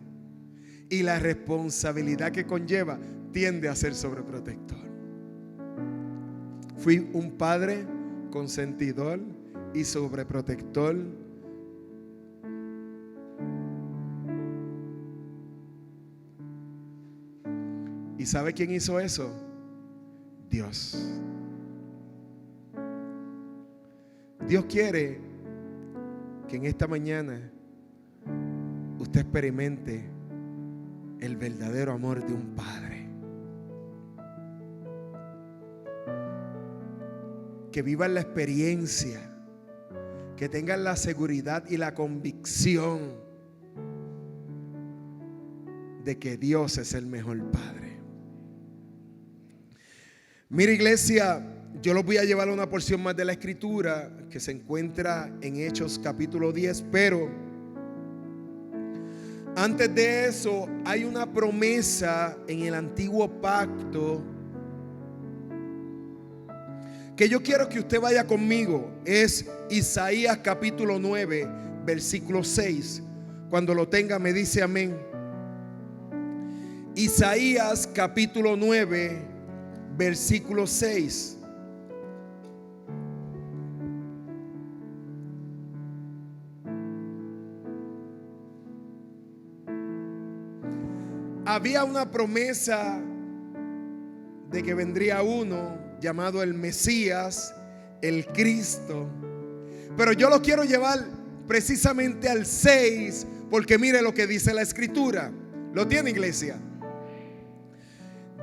Speaker 1: y la responsabilidad que conlleva, tiende a ser sobreprotector. Fui un padre consentidor y sobreprotector. ¿Y sabe quién hizo eso? Dios. Dios quiere que en esta mañana usted experimente el verdadero amor de un padre. que vivan la experiencia, que tengan la seguridad y la convicción de que Dios es el mejor Padre. Mira, iglesia, yo los voy a llevar a una porción más de la Escritura que se encuentra en Hechos capítulo 10, pero antes de eso hay una promesa en el antiguo pacto que yo quiero que usted vaya conmigo. Es Isaías capítulo 9, versículo 6. Cuando lo tenga me dice amén. Isaías capítulo 9, versículo 6. Había una promesa de que vendría uno llamado el Mesías, el Cristo. Pero yo lo quiero llevar precisamente al 6, porque mire lo que dice la Escritura. ¿Lo tiene, iglesia?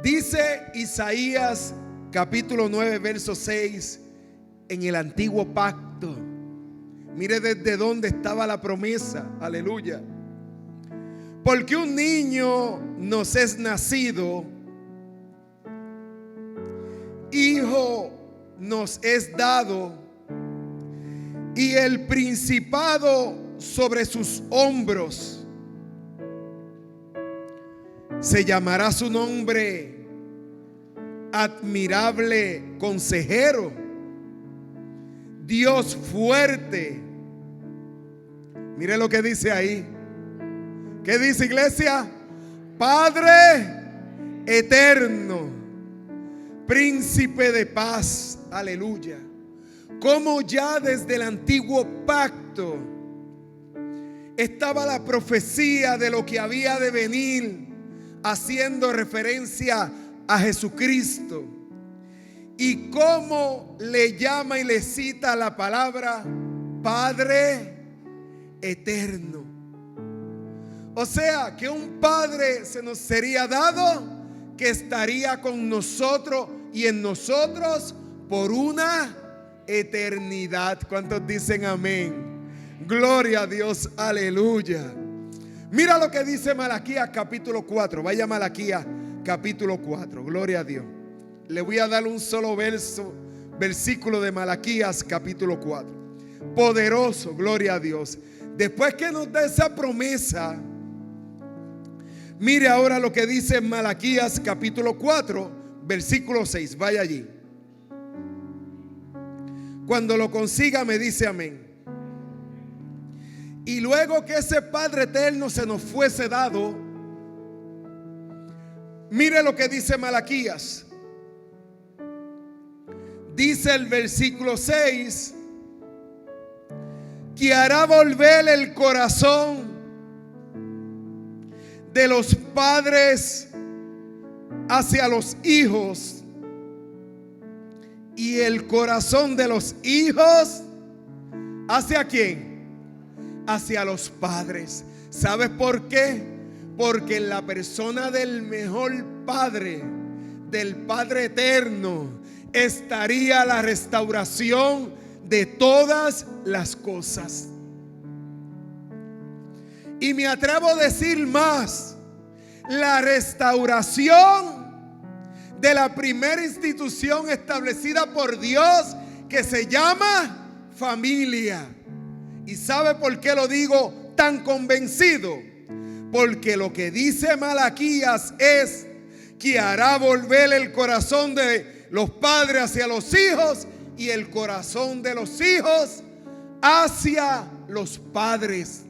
Speaker 1: Dice Isaías capítulo 9, verso 6, en el antiguo pacto. Mire desde dónde estaba la promesa. Aleluya. Porque un niño nos es nacido, hijo nos es dado, y el principado sobre sus hombros. Se llamará su nombre Admirable Consejero, Dios fuerte. Mire lo que dice ahí. ¿Qué dice, iglesia? Padre eterno, príncipe de paz. Aleluya. Como ya desde el antiguo pacto estaba la profecía de lo que había de venir, haciendo referencia a Jesucristo, y cómo le llama y le cita la palabra Padre eterno. O sea, que un Padre se nos sería dado, que estaría con nosotros y en nosotros por una eternidad. ¿Cuántos dicen amén? Gloria a Dios, aleluya. Mira lo que dice Malaquías capítulo 4. Vaya a Malaquías capítulo 4. Gloria a Dios. Le voy a dar un solo versículo de Malaquías capítulo 4. Poderoso, gloria a Dios. Después que nos da esa promesa, mire ahora lo que dice Malaquías capítulo 4, versículo 6. Vaya allí. Cuando lo consiga me dice amén. Y luego que ese Padre eterno se nos fuese dado, mire lo que dice Malaquías. Dice el versículo 6, que hará volver el corazón de los padres hacia los hijos, y el corazón de los hijos ¿hacia quién? Hacia los padres. ¿Sabes por qué? Porque en la persona del mejor Padre, del Padre eterno, estaría la restauración de todas las cosas. Y me atrevo a decir más, la restauración de la primera institución establecida por Dios, que se llama familia. ¿Y sabe por qué lo digo tan convencido? Porque lo que dice Malaquías es que hará volver el corazón de los padres hacia los hijos y el corazón de los hijos hacia los padres.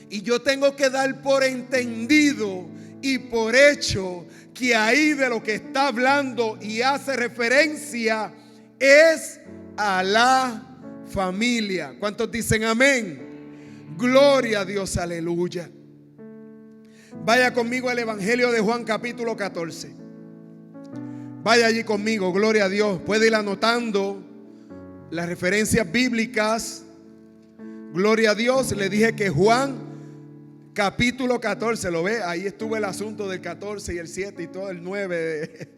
Speaker 1: Y yo tengo que dar por entendido y por hecho que ahí de lo que está hablando y hace referencia es a la familia. ¿Cuántos dicen amén? Gloria a Dios, aleluya. Vaya conmigo al Evangelio de Juan capítulo 14. Vaya allí conmigo, gloria a Dios. Puede ir anotando las referencias bíblicas. Gloria a Dios. Le dije que Juan capítulo 14, ¿lo ve? Ahí estuvo el asunto del 14 y el 7 y todo el 9.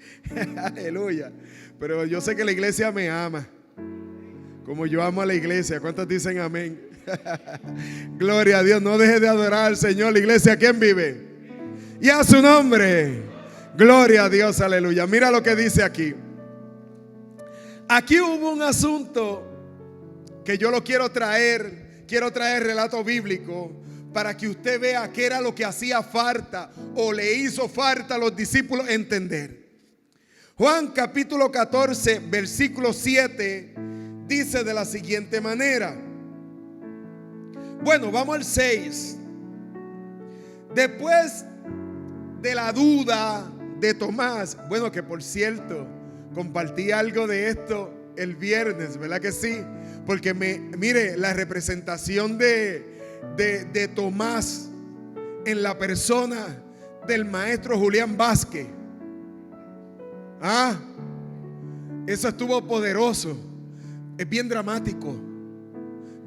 Speaker 1: Aleluya. Pero yo sé que la iglesia me ama. Como yo amo a la iglesia. ¿Cuántos dicen amén? Gloria a Dios. No deje de adorar al Señor. La iglesia, ¿quién vive? Y a su nombre. Gloria a Dios, aleluya. Mira lo que dice aquí. Aquí hubo un asunto que yo lo quiero traer relato bíblico para que usted vea qué era lo que hacía falta o le hizo falta a los discípulos entender. Juan capítulo 14 versículo 7 dice de la siguiente manera. Bueno, vamos al 6. Después de la duda de Tomás, bueno, que por cierto compartí algo de esto el viernes, ¿verdad que sí? Porque mire, la representación de Tomás en la persona del maestro Julián Vázquez. Eso estuvo poderoso. Es bien dramático.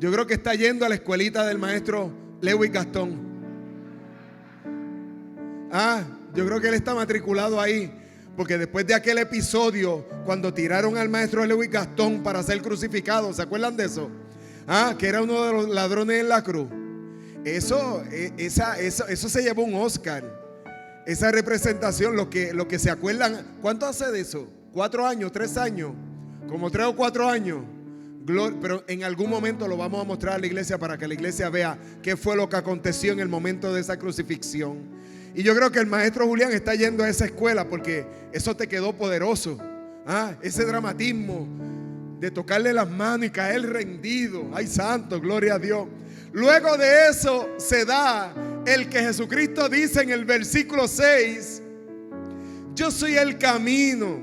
Speaker 1: Yo creo que está yendo a la escuelita del maestro Lewis Gastón. Yo creo que él está matriculado ahí. Porque después de aquel episodio, cuando tiraron al maestro Lewis Gastón para ser crucificado, ¿se acuerdan de eso? Que era uno de los ladrones en la cruz. Eso se llevó un Oscar. Esa representación, lo que se acuerdan. ¿Cuánto hace de eso? 4 años, 3 años. Como 3 o 4 años. Pero en algún momento lo vamos a mostrar a la iglesia para que la iglesia vea qué fue lo que aconteció en el momento de esa crucifixión. Y yo creo que el maestro Julián está yendo a esa escuela porque eso te quedó poderoso. Ese dramatismo de tocarle las manos y caer rendido. Ay, santo, gloria a Dios. Luego de eso se da el que Jesucristo dice en el versículo 6: yo soy el camino,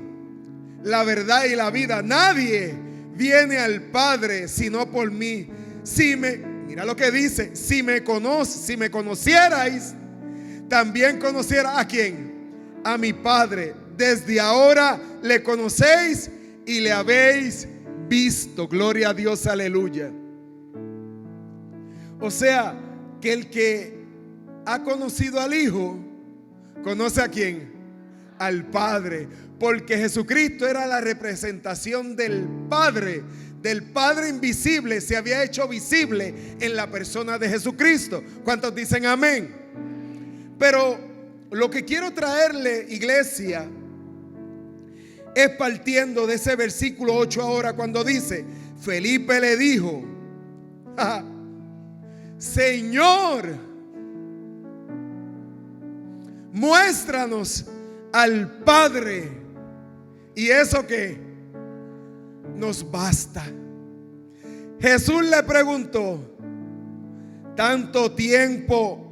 Speaker 1: la verdad y la vida. Nadie viene al Padre sino por mí. Mira lo que dice: si me conocierais, también conociera ¿a quién? A mi Padre. Desde ahora le conocéis y le habéis visto. Gloria a Dios, aleluya. O sea, que el que ha conocido al Hijo, conoce ¿a quién? Al Padre. Porque Jesucristo era la representación del Padre invisible, se había hecho visible en la persona de Jesucristo. ¿Cuántos dicen amén? Pero lo que quiero traerle, iglesia, es partiendo de ese versículo 8 ahora, cuando dice: Felipe le dijo: Señor, muéstranos al Padre, y eso que nos basta. Jesús le preguntó: tanto tiempo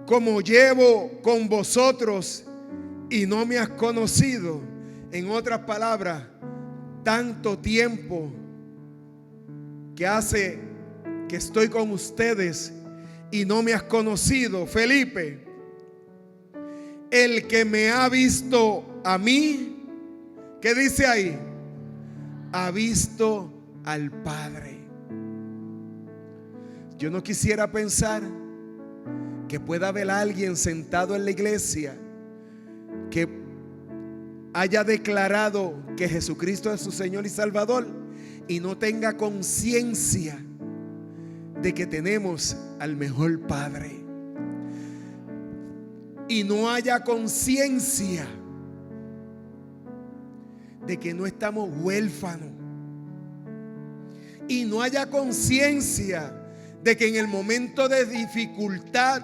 Speaker 1: como llevo con vosotros y no me has conocido. En otras palabras, tanto tiempo que hace que estoy con ustedes y no me has conocido. Felipe, el que me ha visto a mí, ¿qué dice ahí? Ha visto al Padre. Yo no quisiera pensar que pueda haber alguien sentado en la iglesia que haya declarado que Jesucristo es su Señor y Salvador y no tenga conciencia de que tenemos al mejor Padre, y no haya conciencia de que no estamos huérfanos, y no haya conciencia de que en el momento de dificultad,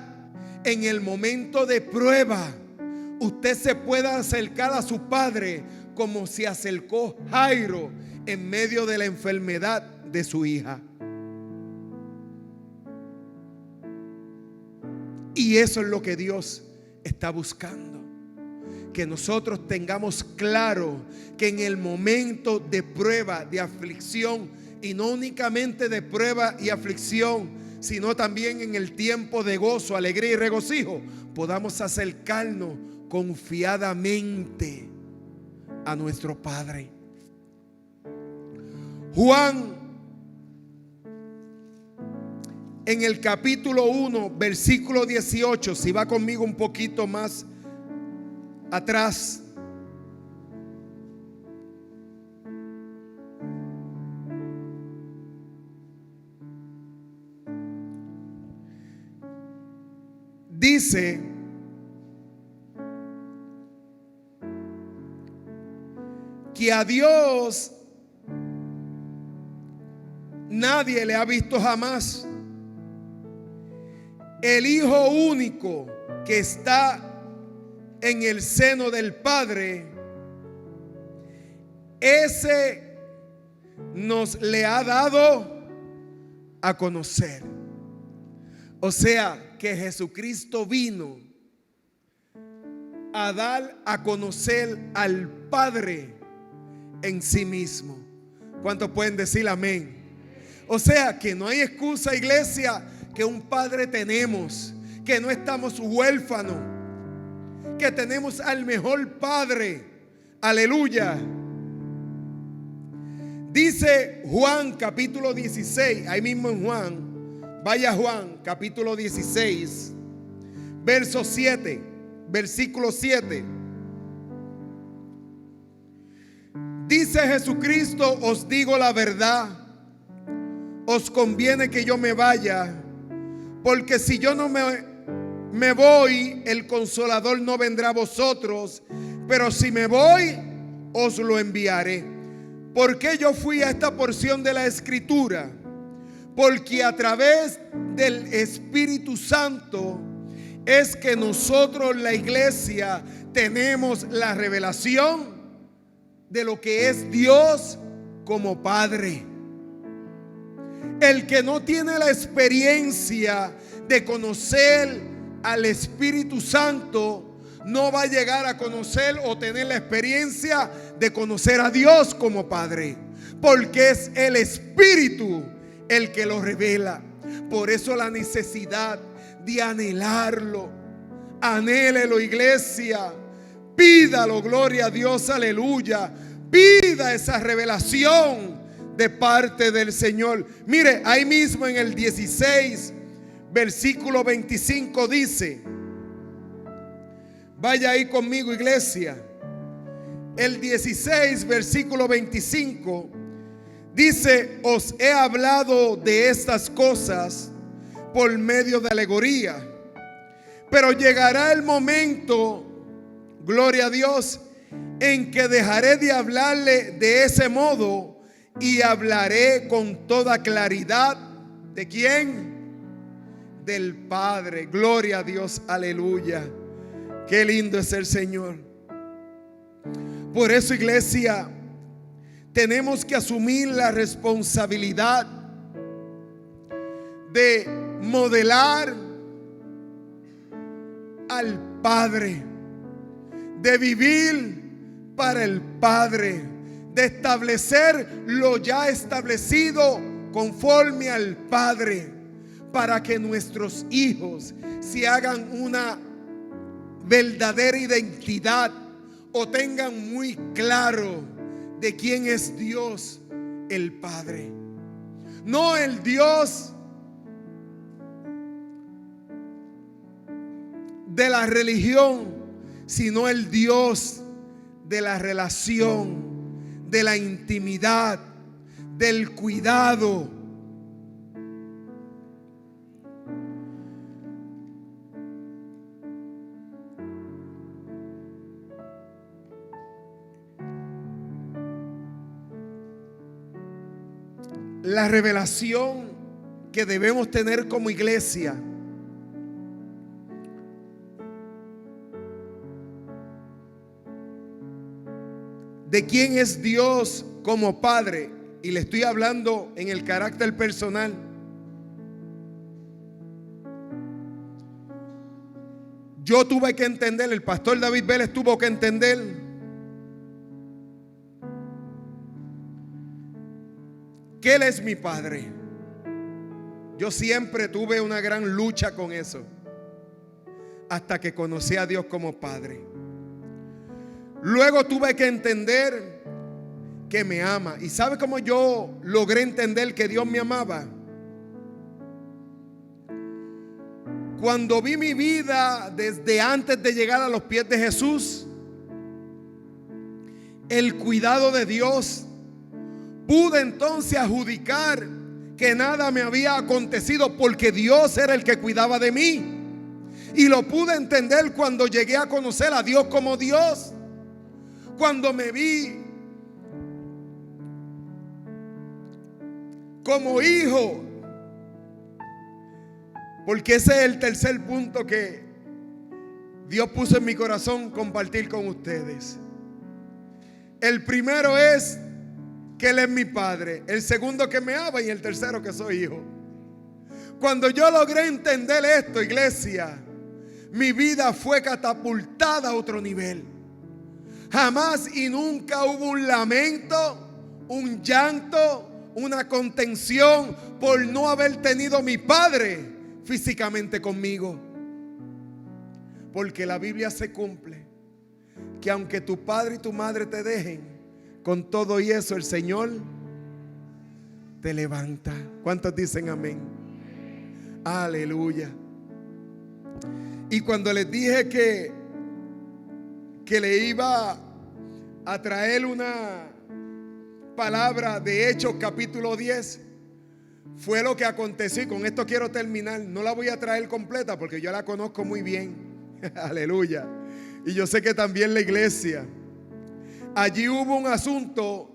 Speaker 1: en el momento de prueba, usted se pueda acercar a su Padre como se acercó Jairo en medio de la enfermedad de su hija. Y eso es lo que Dios está buscando, que nosotros tengamos claro que en el momento de prueba, de aflicción, y no únicamente de prueba y aflicción, sino también en el tiempo de gozo, alegría y regocijo, podamos acercarnos confiadamente a nuestro Padre. Juan, en el capítulo 1, versículo 18, si va conmigo un poquito más atrás. dice que a Dios nadie le ha visto jamás. El Hijo único que está en el seno del Padre, ese nos le ha dado a conocer. O sea que Jesucristo vino a dar a conocer al Padre en sí mismo. ¿Cuántos pueden decir amén? O sea que no hay excusa, iglesia, que un Padre tenemos, que no estamos huérfanos, que tenemos al mejor Padre. Aleluya. Dice Juan capítulo 16, ahí mismo en Juan, vaya Juan capítulo 16, verso 7, versículo 7. Dice Jesucristo: os digo la verdad, os conviene que yo me vaya, porque si yo no me voy, el Consolador no vendrá a vosotros, pero si me voy, os lo enviaré. ¿Por qué yo fui a esta porción de la Escritura? Porque a través del Espíritu Santo es que nosotros, la iglesia, tenemos la revelación de lo que es Dios como Padre. El que no tiene la experiencia de conocer al Espíritu Santo no va a llegar a conocer o tener la experiencia de conocer a Dios como Padre, porque es el Espíritu el que lo revela. Por eso la necesidad de anhelarlo. Anhélelo, iglesia. Pídalo, gloria a Dios, aleluya. Pida esa revelación de parte del Señor. Mire, ahí mismo en el 16, versículo 25 dice, vaya ahí conmigo, iglesia. El 16, versículo 25 dice: os he hablado de estas cosas por medio de alegoría, pero llegará el momento, gloria a Dios, en que dejaré de hablarle de ese modo y hablaré con toda claridad. ¿De quién? Del Padre. Gloria a Dios, aleluya. Qué lindo es el Señor. Por eso, iglesia, tenemos que asumir la responsabilidad de modelar al Padre, de vivir para el Padre, de establecer lo ya establecido conforme al Padre, para que nuestros hijos se hagan una verdadera identidad o tengan muy claro de quién es Dios el Padre. No el Dios de la religión, sino el Dios de la relación, de la intimidad, del cuidado. La revelación que debemos tener como iglesia de quién es Dios como Padre, y le estoy hablando en el carácter personal. Yo tuve que entender, el pastor David Vélez tuvo que entender que Él es mi Padre. Yo siempre tuve una gran lucha con eso, hasta que conocí a Dios como Padre. Luego tuve que entender que me ama. ¿Y sabe cómo yo logré entender que Dios me amaba? Cuando vi mi vida desde antes de llegar a los pies de Jesús, el cuidado de Dios, pude entonces adjudicar que nada me había acontecido porque Dios era el que cuidaba de mí. Y lo pude entender cuando llegué a conocer a Dios como Dios. Cuando me vi como hijo. Porque ese es el tercer punto que Dios puso en mi corazón compartir con ustedes. El primero es que Él es mi Padre. El segundo, que me ama. Y el tercero, que soy hijo. Cuando yo logré entender esto, iglesia, mi vida fue catapultada a otro nivel. Jamás y nunca hubo un lamento, un llanto, una contención por no haber tenido mi Padre físicamente conmigo. Porque la Biblia se cumple, que aunque tu padre y tu madre te dejen, con todo y eso el Señor te levanta. ¿Cuántos dicen amén? Aleluya. Y cuando les dije que le iba a traer una palabra de Hechos capítulo 10, fue lo que aconteció. Y con esto quiero terminar. No la voy a traer completa porque yo la conozco muy bien. Aleluya. Y yo sé que también la iglesia. Allí hubo un asunto,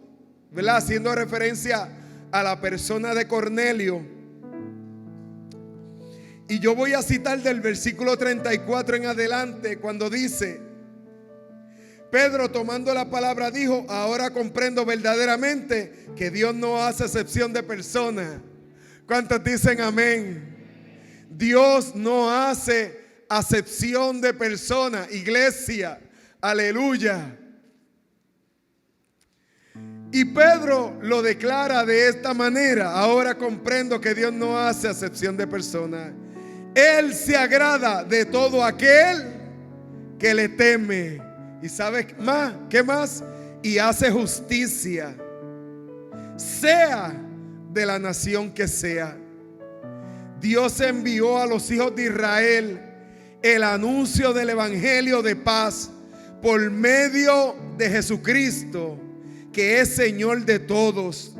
Speaker 1: ¿verdad? Haciendo referencia a la persona de Cornelio. Y yo voy a citar del versículo 34 en adelante, cuando dice: Pedro, tomando la palabra, dijo: ahora comprendo verdaderamente que Dios no hace excepción de personas. ¿Cuántos dicen amén? Dios no hace acepción de personas, iglesia. Aleluya. Y Pedro lo declara de esta manera: ahora comprendo que Dios no hace acepción de personas. Él se agrada de todo aquel que le teme. ¿Y sabes más? ¿Qué más? Y hace justicia, sea de la nación que sea. Dios envió a los hijos de Israel el anuncio del evangelio de paz por medio de Jesucristo, que es Señor de todos.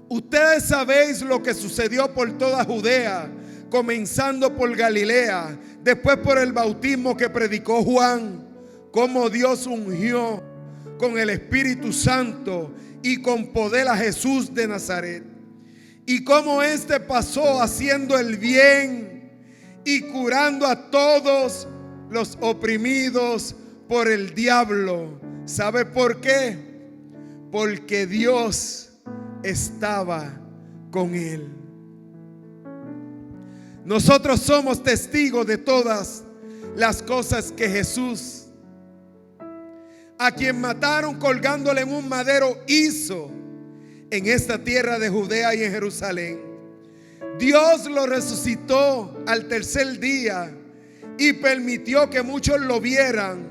Speaker 1: Ustedes sabéis lo que sucedió por toda Judea, comenzando por Galilea, después por el bautismo que predicó Juan, cómo Dios ungió con el Espíritu Santo y con poder a Jesús de Nazaret, y cómo éste pasó haciendo el bien y curando a todos los oprimidos por el diablo. ¿Sabe por qué? Porque Dios estaba con él. Nosotros somos testigos de todas las cosas que Jesús, a quien mataron colgándole en un madero, hizo en esta tierra de Judea y en Jerusalén. Dios lo resucitó al tercer día y permitió que muchos lo vieran,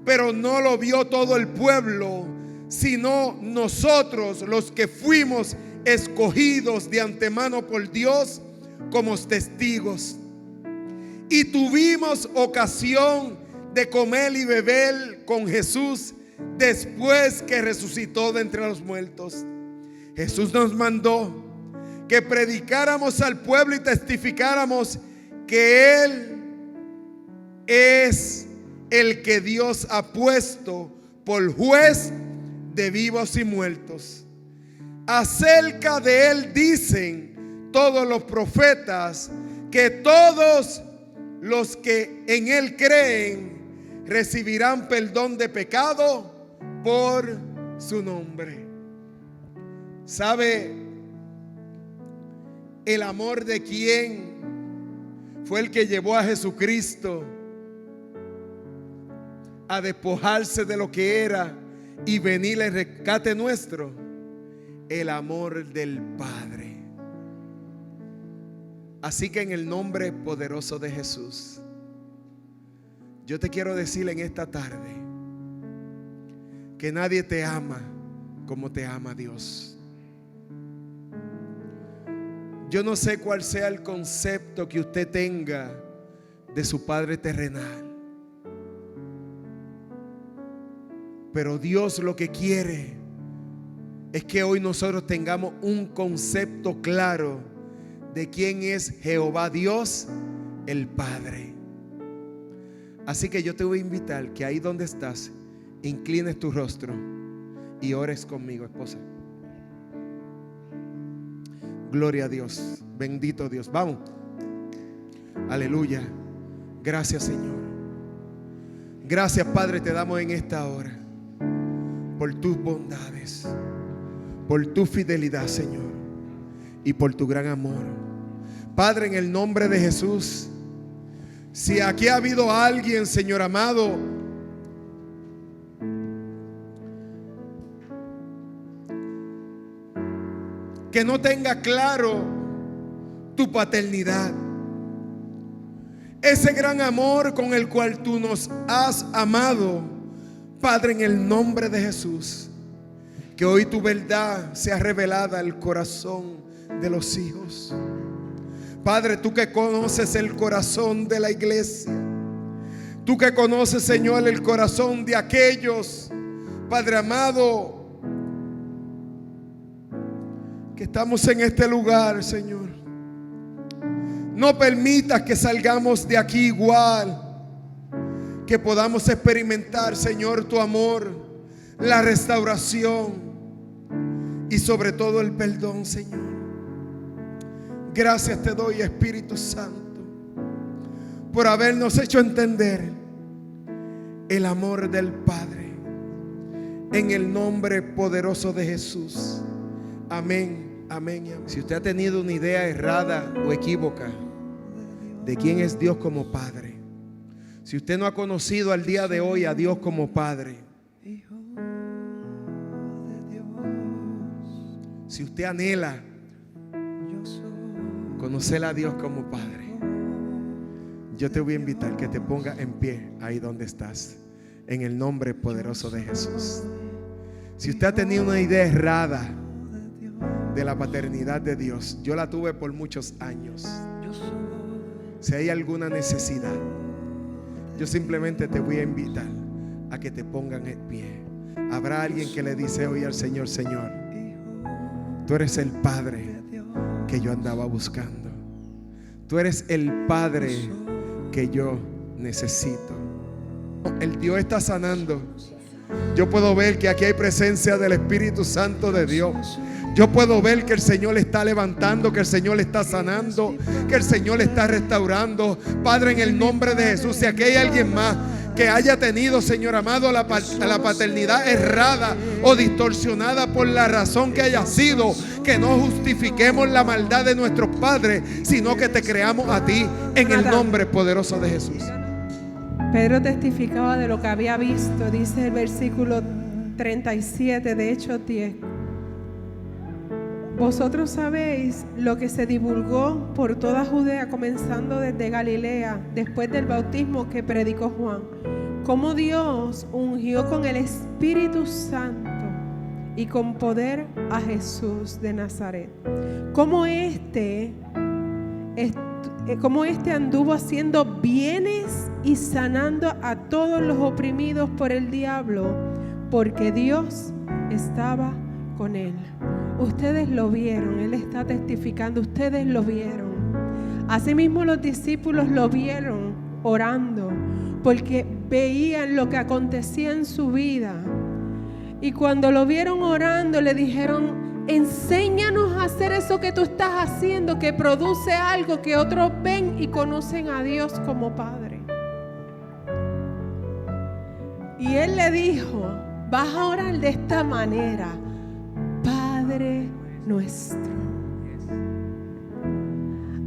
Speaker 1: pero no lo vio todo el pueblo, sino nosotros, los que fuimos escogidos de antemano por Dios como testigos. Y tuvimos ocasión de comer y beber con Jesús después que resucitó de entre los muertos. Jesús nos mandó que predicáramos al pueblo y testificáramos que Él es el que Dios ha puesto por juez de vivos y muertos. Acerca de Él dicen todos los profetas que todos los que en Él creen recibirán perdón de pecado por su nombre. ¿Sabe el amor de quién fue el que llevó a Jesucristo a despojarse de lo que era y venir al rescate nuestro? El amor del Padre. Así que en el nombre poderoso de Jesús, yo te quiero decir en esta tarde que nadie te ama como te ama Dios. Yo no sé cuál sea el concepto que usted tenga de su Padre terrenal, pero Dios lo que quiere es que hoy nosotros tengamos un concepto claro de quién es Jehová Dios el Padre. Así que yo te voy a invitar que ahí donde estás, inclines tu rostro y ores conmigo, esposa. Gloria a Dios, bendito Dios. Vamos. Aleluya. Gracias, Señor. Gracias, Padre, te damos en esta hora por tus bondades, por tu fidelidad, Señor, y por tu gran amor. Padre, en el nombre de Jesús, si aquí ha habido alguien, Señor amado, que no tenga claro tu paternidad, ese gran amor con el cual tú nos has amado, Padre, en el nombre de Jesús, que hoy tu verdad sea revelada al corazón de los hijos. Padre, tú que conoces el corazón de la iglesia, tú que conoces, Señor, el corazón de aquellos, Padre amado, que estamos en este lugar, Señor. No permitas que salgamos de aquí igual, que podamos experimentar, Señor, tu amor, la restauración y sobre todo el perdón, Señor. Gracias te doy, Espíritu Santo, por habernos hecho entender el amor del Padre, en el nombre poderoso de Jesús. Amén, amén, amén. Si usted ha tenido una idea errada o equívoca de quién es Dios como Padre, si usted no ha conocido al día de hoy a Dios como Padre, si usted anhela conocer a Dios como Padre, yo te voy a invitar que te ponga en pie ahí donde estás, en el nombre poderoso de Jesús. Si usted ha tenido una idea errada de la paternidad de Dios, yo la tuve por muchos años. Si hay alguna necesidad, yo simplemente te voy a invitar a que te pongan en pie. Habrá alguien que le dice hoy al Señor: Señor, tú eres el Padre que yo andaba buscando. Tú eres el Padre que yo necesito. El Dios está sanando. Yo puedo ver que aquí hay presencia del Espíritu Santo de Dios. Yo puedo ver que el Señor le está levantando, que el Señor le está sanando, que el Señor le está restaurando. Padre, en el nombre de Jesús, si aquí hay alguien más que haya tenido, Señor amado, la paternidad errada o distorsionada por la razón que haya sido, que no justifiquemos la maldad de nuestros padres, sino que te creamos a ti en el nombre poderoso de Jesús.
Speaker 2: Pedro testificaba de lo que había visto, dice el versículo 37 de Hechos 10. Vosotros sabéis lo que se divulgó por toda Judea, comenzando desde Galilea, después del bautismo que predicó Juan, cómo Dios ungió con el Espíritu Santo y con poder a Jesús de Nazaret, cómo este anduvo haciendo bienes y sanando a todos los oprimidos por el diablo, porque Dios estaba con él. Ustedes lo vieron, él está testificando, ustedes lo vieron. Asimismo los discípulos lo vieron orando, porque veían lo que acontecía en su vida. Y cuando lo vieron orando, le dijeron: enséñanos a hacer eso que tú estás haciendo, que produce algo que otros ven y conocen a Dios como Padre. Y él le dijo: vas a orar de esta manera: Padre nuestro.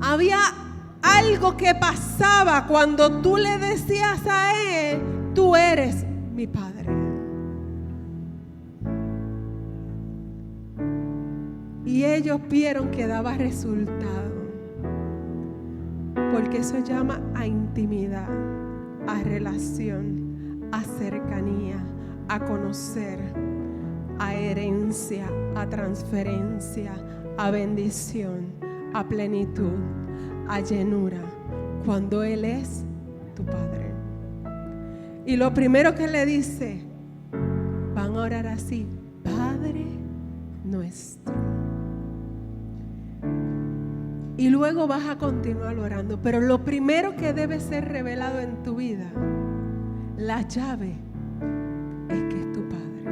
Speaker 2: Había algo que pasaba cuando tú le decías a él: tú eres mi Padre. Y ellos vieron que daba resultado, porque eso llama a intimidad, a relación, a cercanía, a conocer, a herencia, a transferencia, a bendición, a plenitud, a llenura, cuando Él es tu Padre. Y lo primero que le dice, van a orar así: Padre nuestro. Y luego vas a continuar orando. Pero lo primero que debe ser revelado en tu vida, la llave, es que es tu Padre.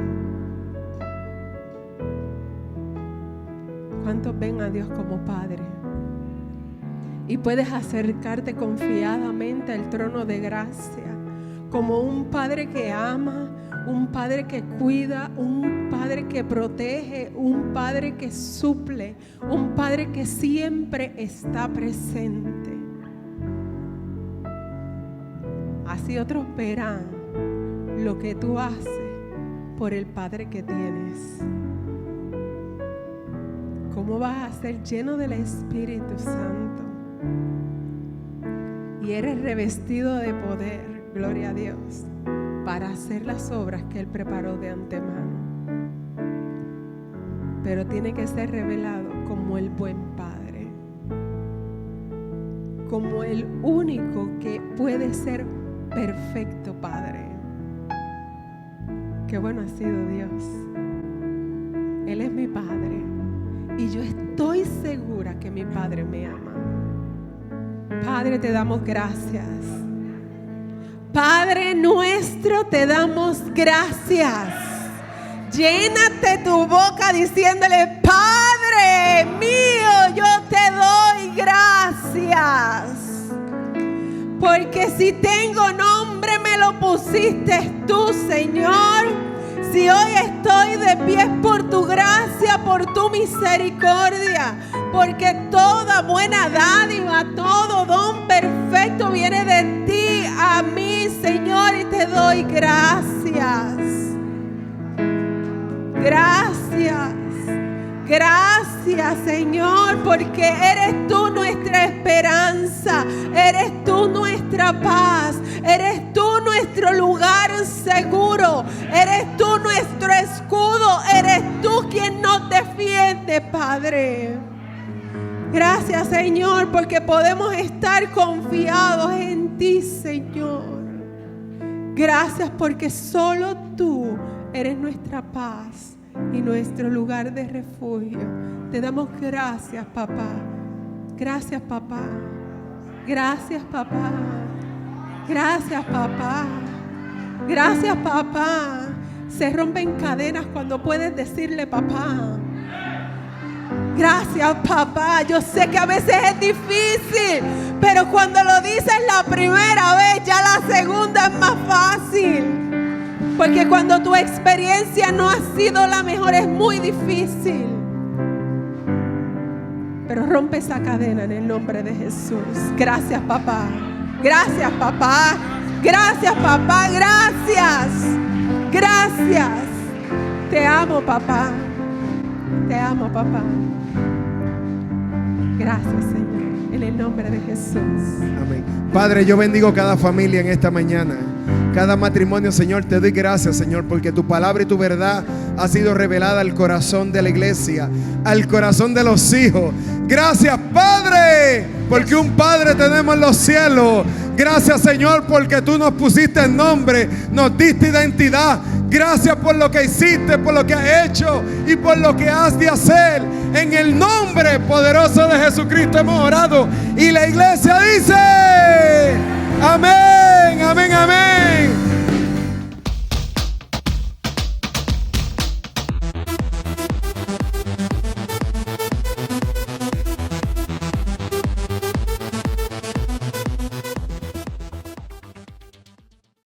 Speaker 2: ¿Cuántos ven a Dios como Padre? Y puedes acercarte confiadamente al trono de gracia, como un Padre que ama, un Padre que cuida, un Padre que protege, un Padre que suple, un Padre que siempre está presente. Así otros verán lo que tú haces por el Padre que tienes. ¿Cómo vas a ser lleno del Espíritu Santo? Y eres revestido de poder, gloria a Dios, para hacer las obras que Él preparó de antemano. Pero tiene que ser revelado como el buen Padre, como el único que puede ser perfecto Padre. Qué bueno ha sido Dios. Él es mi Padre y yo estoy segura que mi Padre me ama. Padre, te damos gracias. Padre nuestro, te damos gracias. Llénate tu boca diciéndole: Padre mío, yo te doy gracias. Porque si tengo nombre me lo pusiste tú, Señor. Si hoy estoy de pie es por tu gracia, por tu misericordia. Porque toda buena dádiva, todo don perfecto viene de ti a mí, Señor, y te doy gracias. Gracias. Gracias, Señor, porque eres tú nuestra esperanza, eres tú nuestra paz, eres tú nuestro lugar seguro, eres tú nuestro escudo, eres tú quien nos defiende, Padre. Gracias, Señor, porque podemos estar confiados en ti, Señor. Gracias porque solo tú eres nuestra paz y nuestro lugar de refugio. Te damos gracias, papá. Gracias, papá. Gracias, papá. Gracias, papá. Gracias, papá. Se rompen cadenas cuando puedes decirle papá. Gracias, papá. Yo sé que a veces es difícil, pero cuando lo dices la primera vez, ya la segunda es más fácil. Porque cuando tu experiencia no ha sido la mejor es muy difícil. Pero rompe esa cadena en el nombre de Jesús. Gracias, papá. Gracias, papá. Gracias, papá. Gracias. Gracias. Te amo, papá. Te amo, papá. Gracias, Señor. En el nombre de Jesús.
Speaker 1: Amén. Padre, yo bendigo cada familia en esta mañana. Cada matrimonio, Señor, te doy gracias, Señor, porque tu palabra y tu verdad ha sido revelada al corazón de la iglesia, al corazón de los hijos. Gracias, Padre, porque un Padre tenemos en los cielos. Gracias, Señor, porque tú nos pusiste el nombre, nos diste identidad. Gracias por lo que hiciste, por lo que has hecho y por lo que has de hacer. En el nombre poderoso de Jesucristo hemos orado. Y la iglesia dice: amén, amén, amén.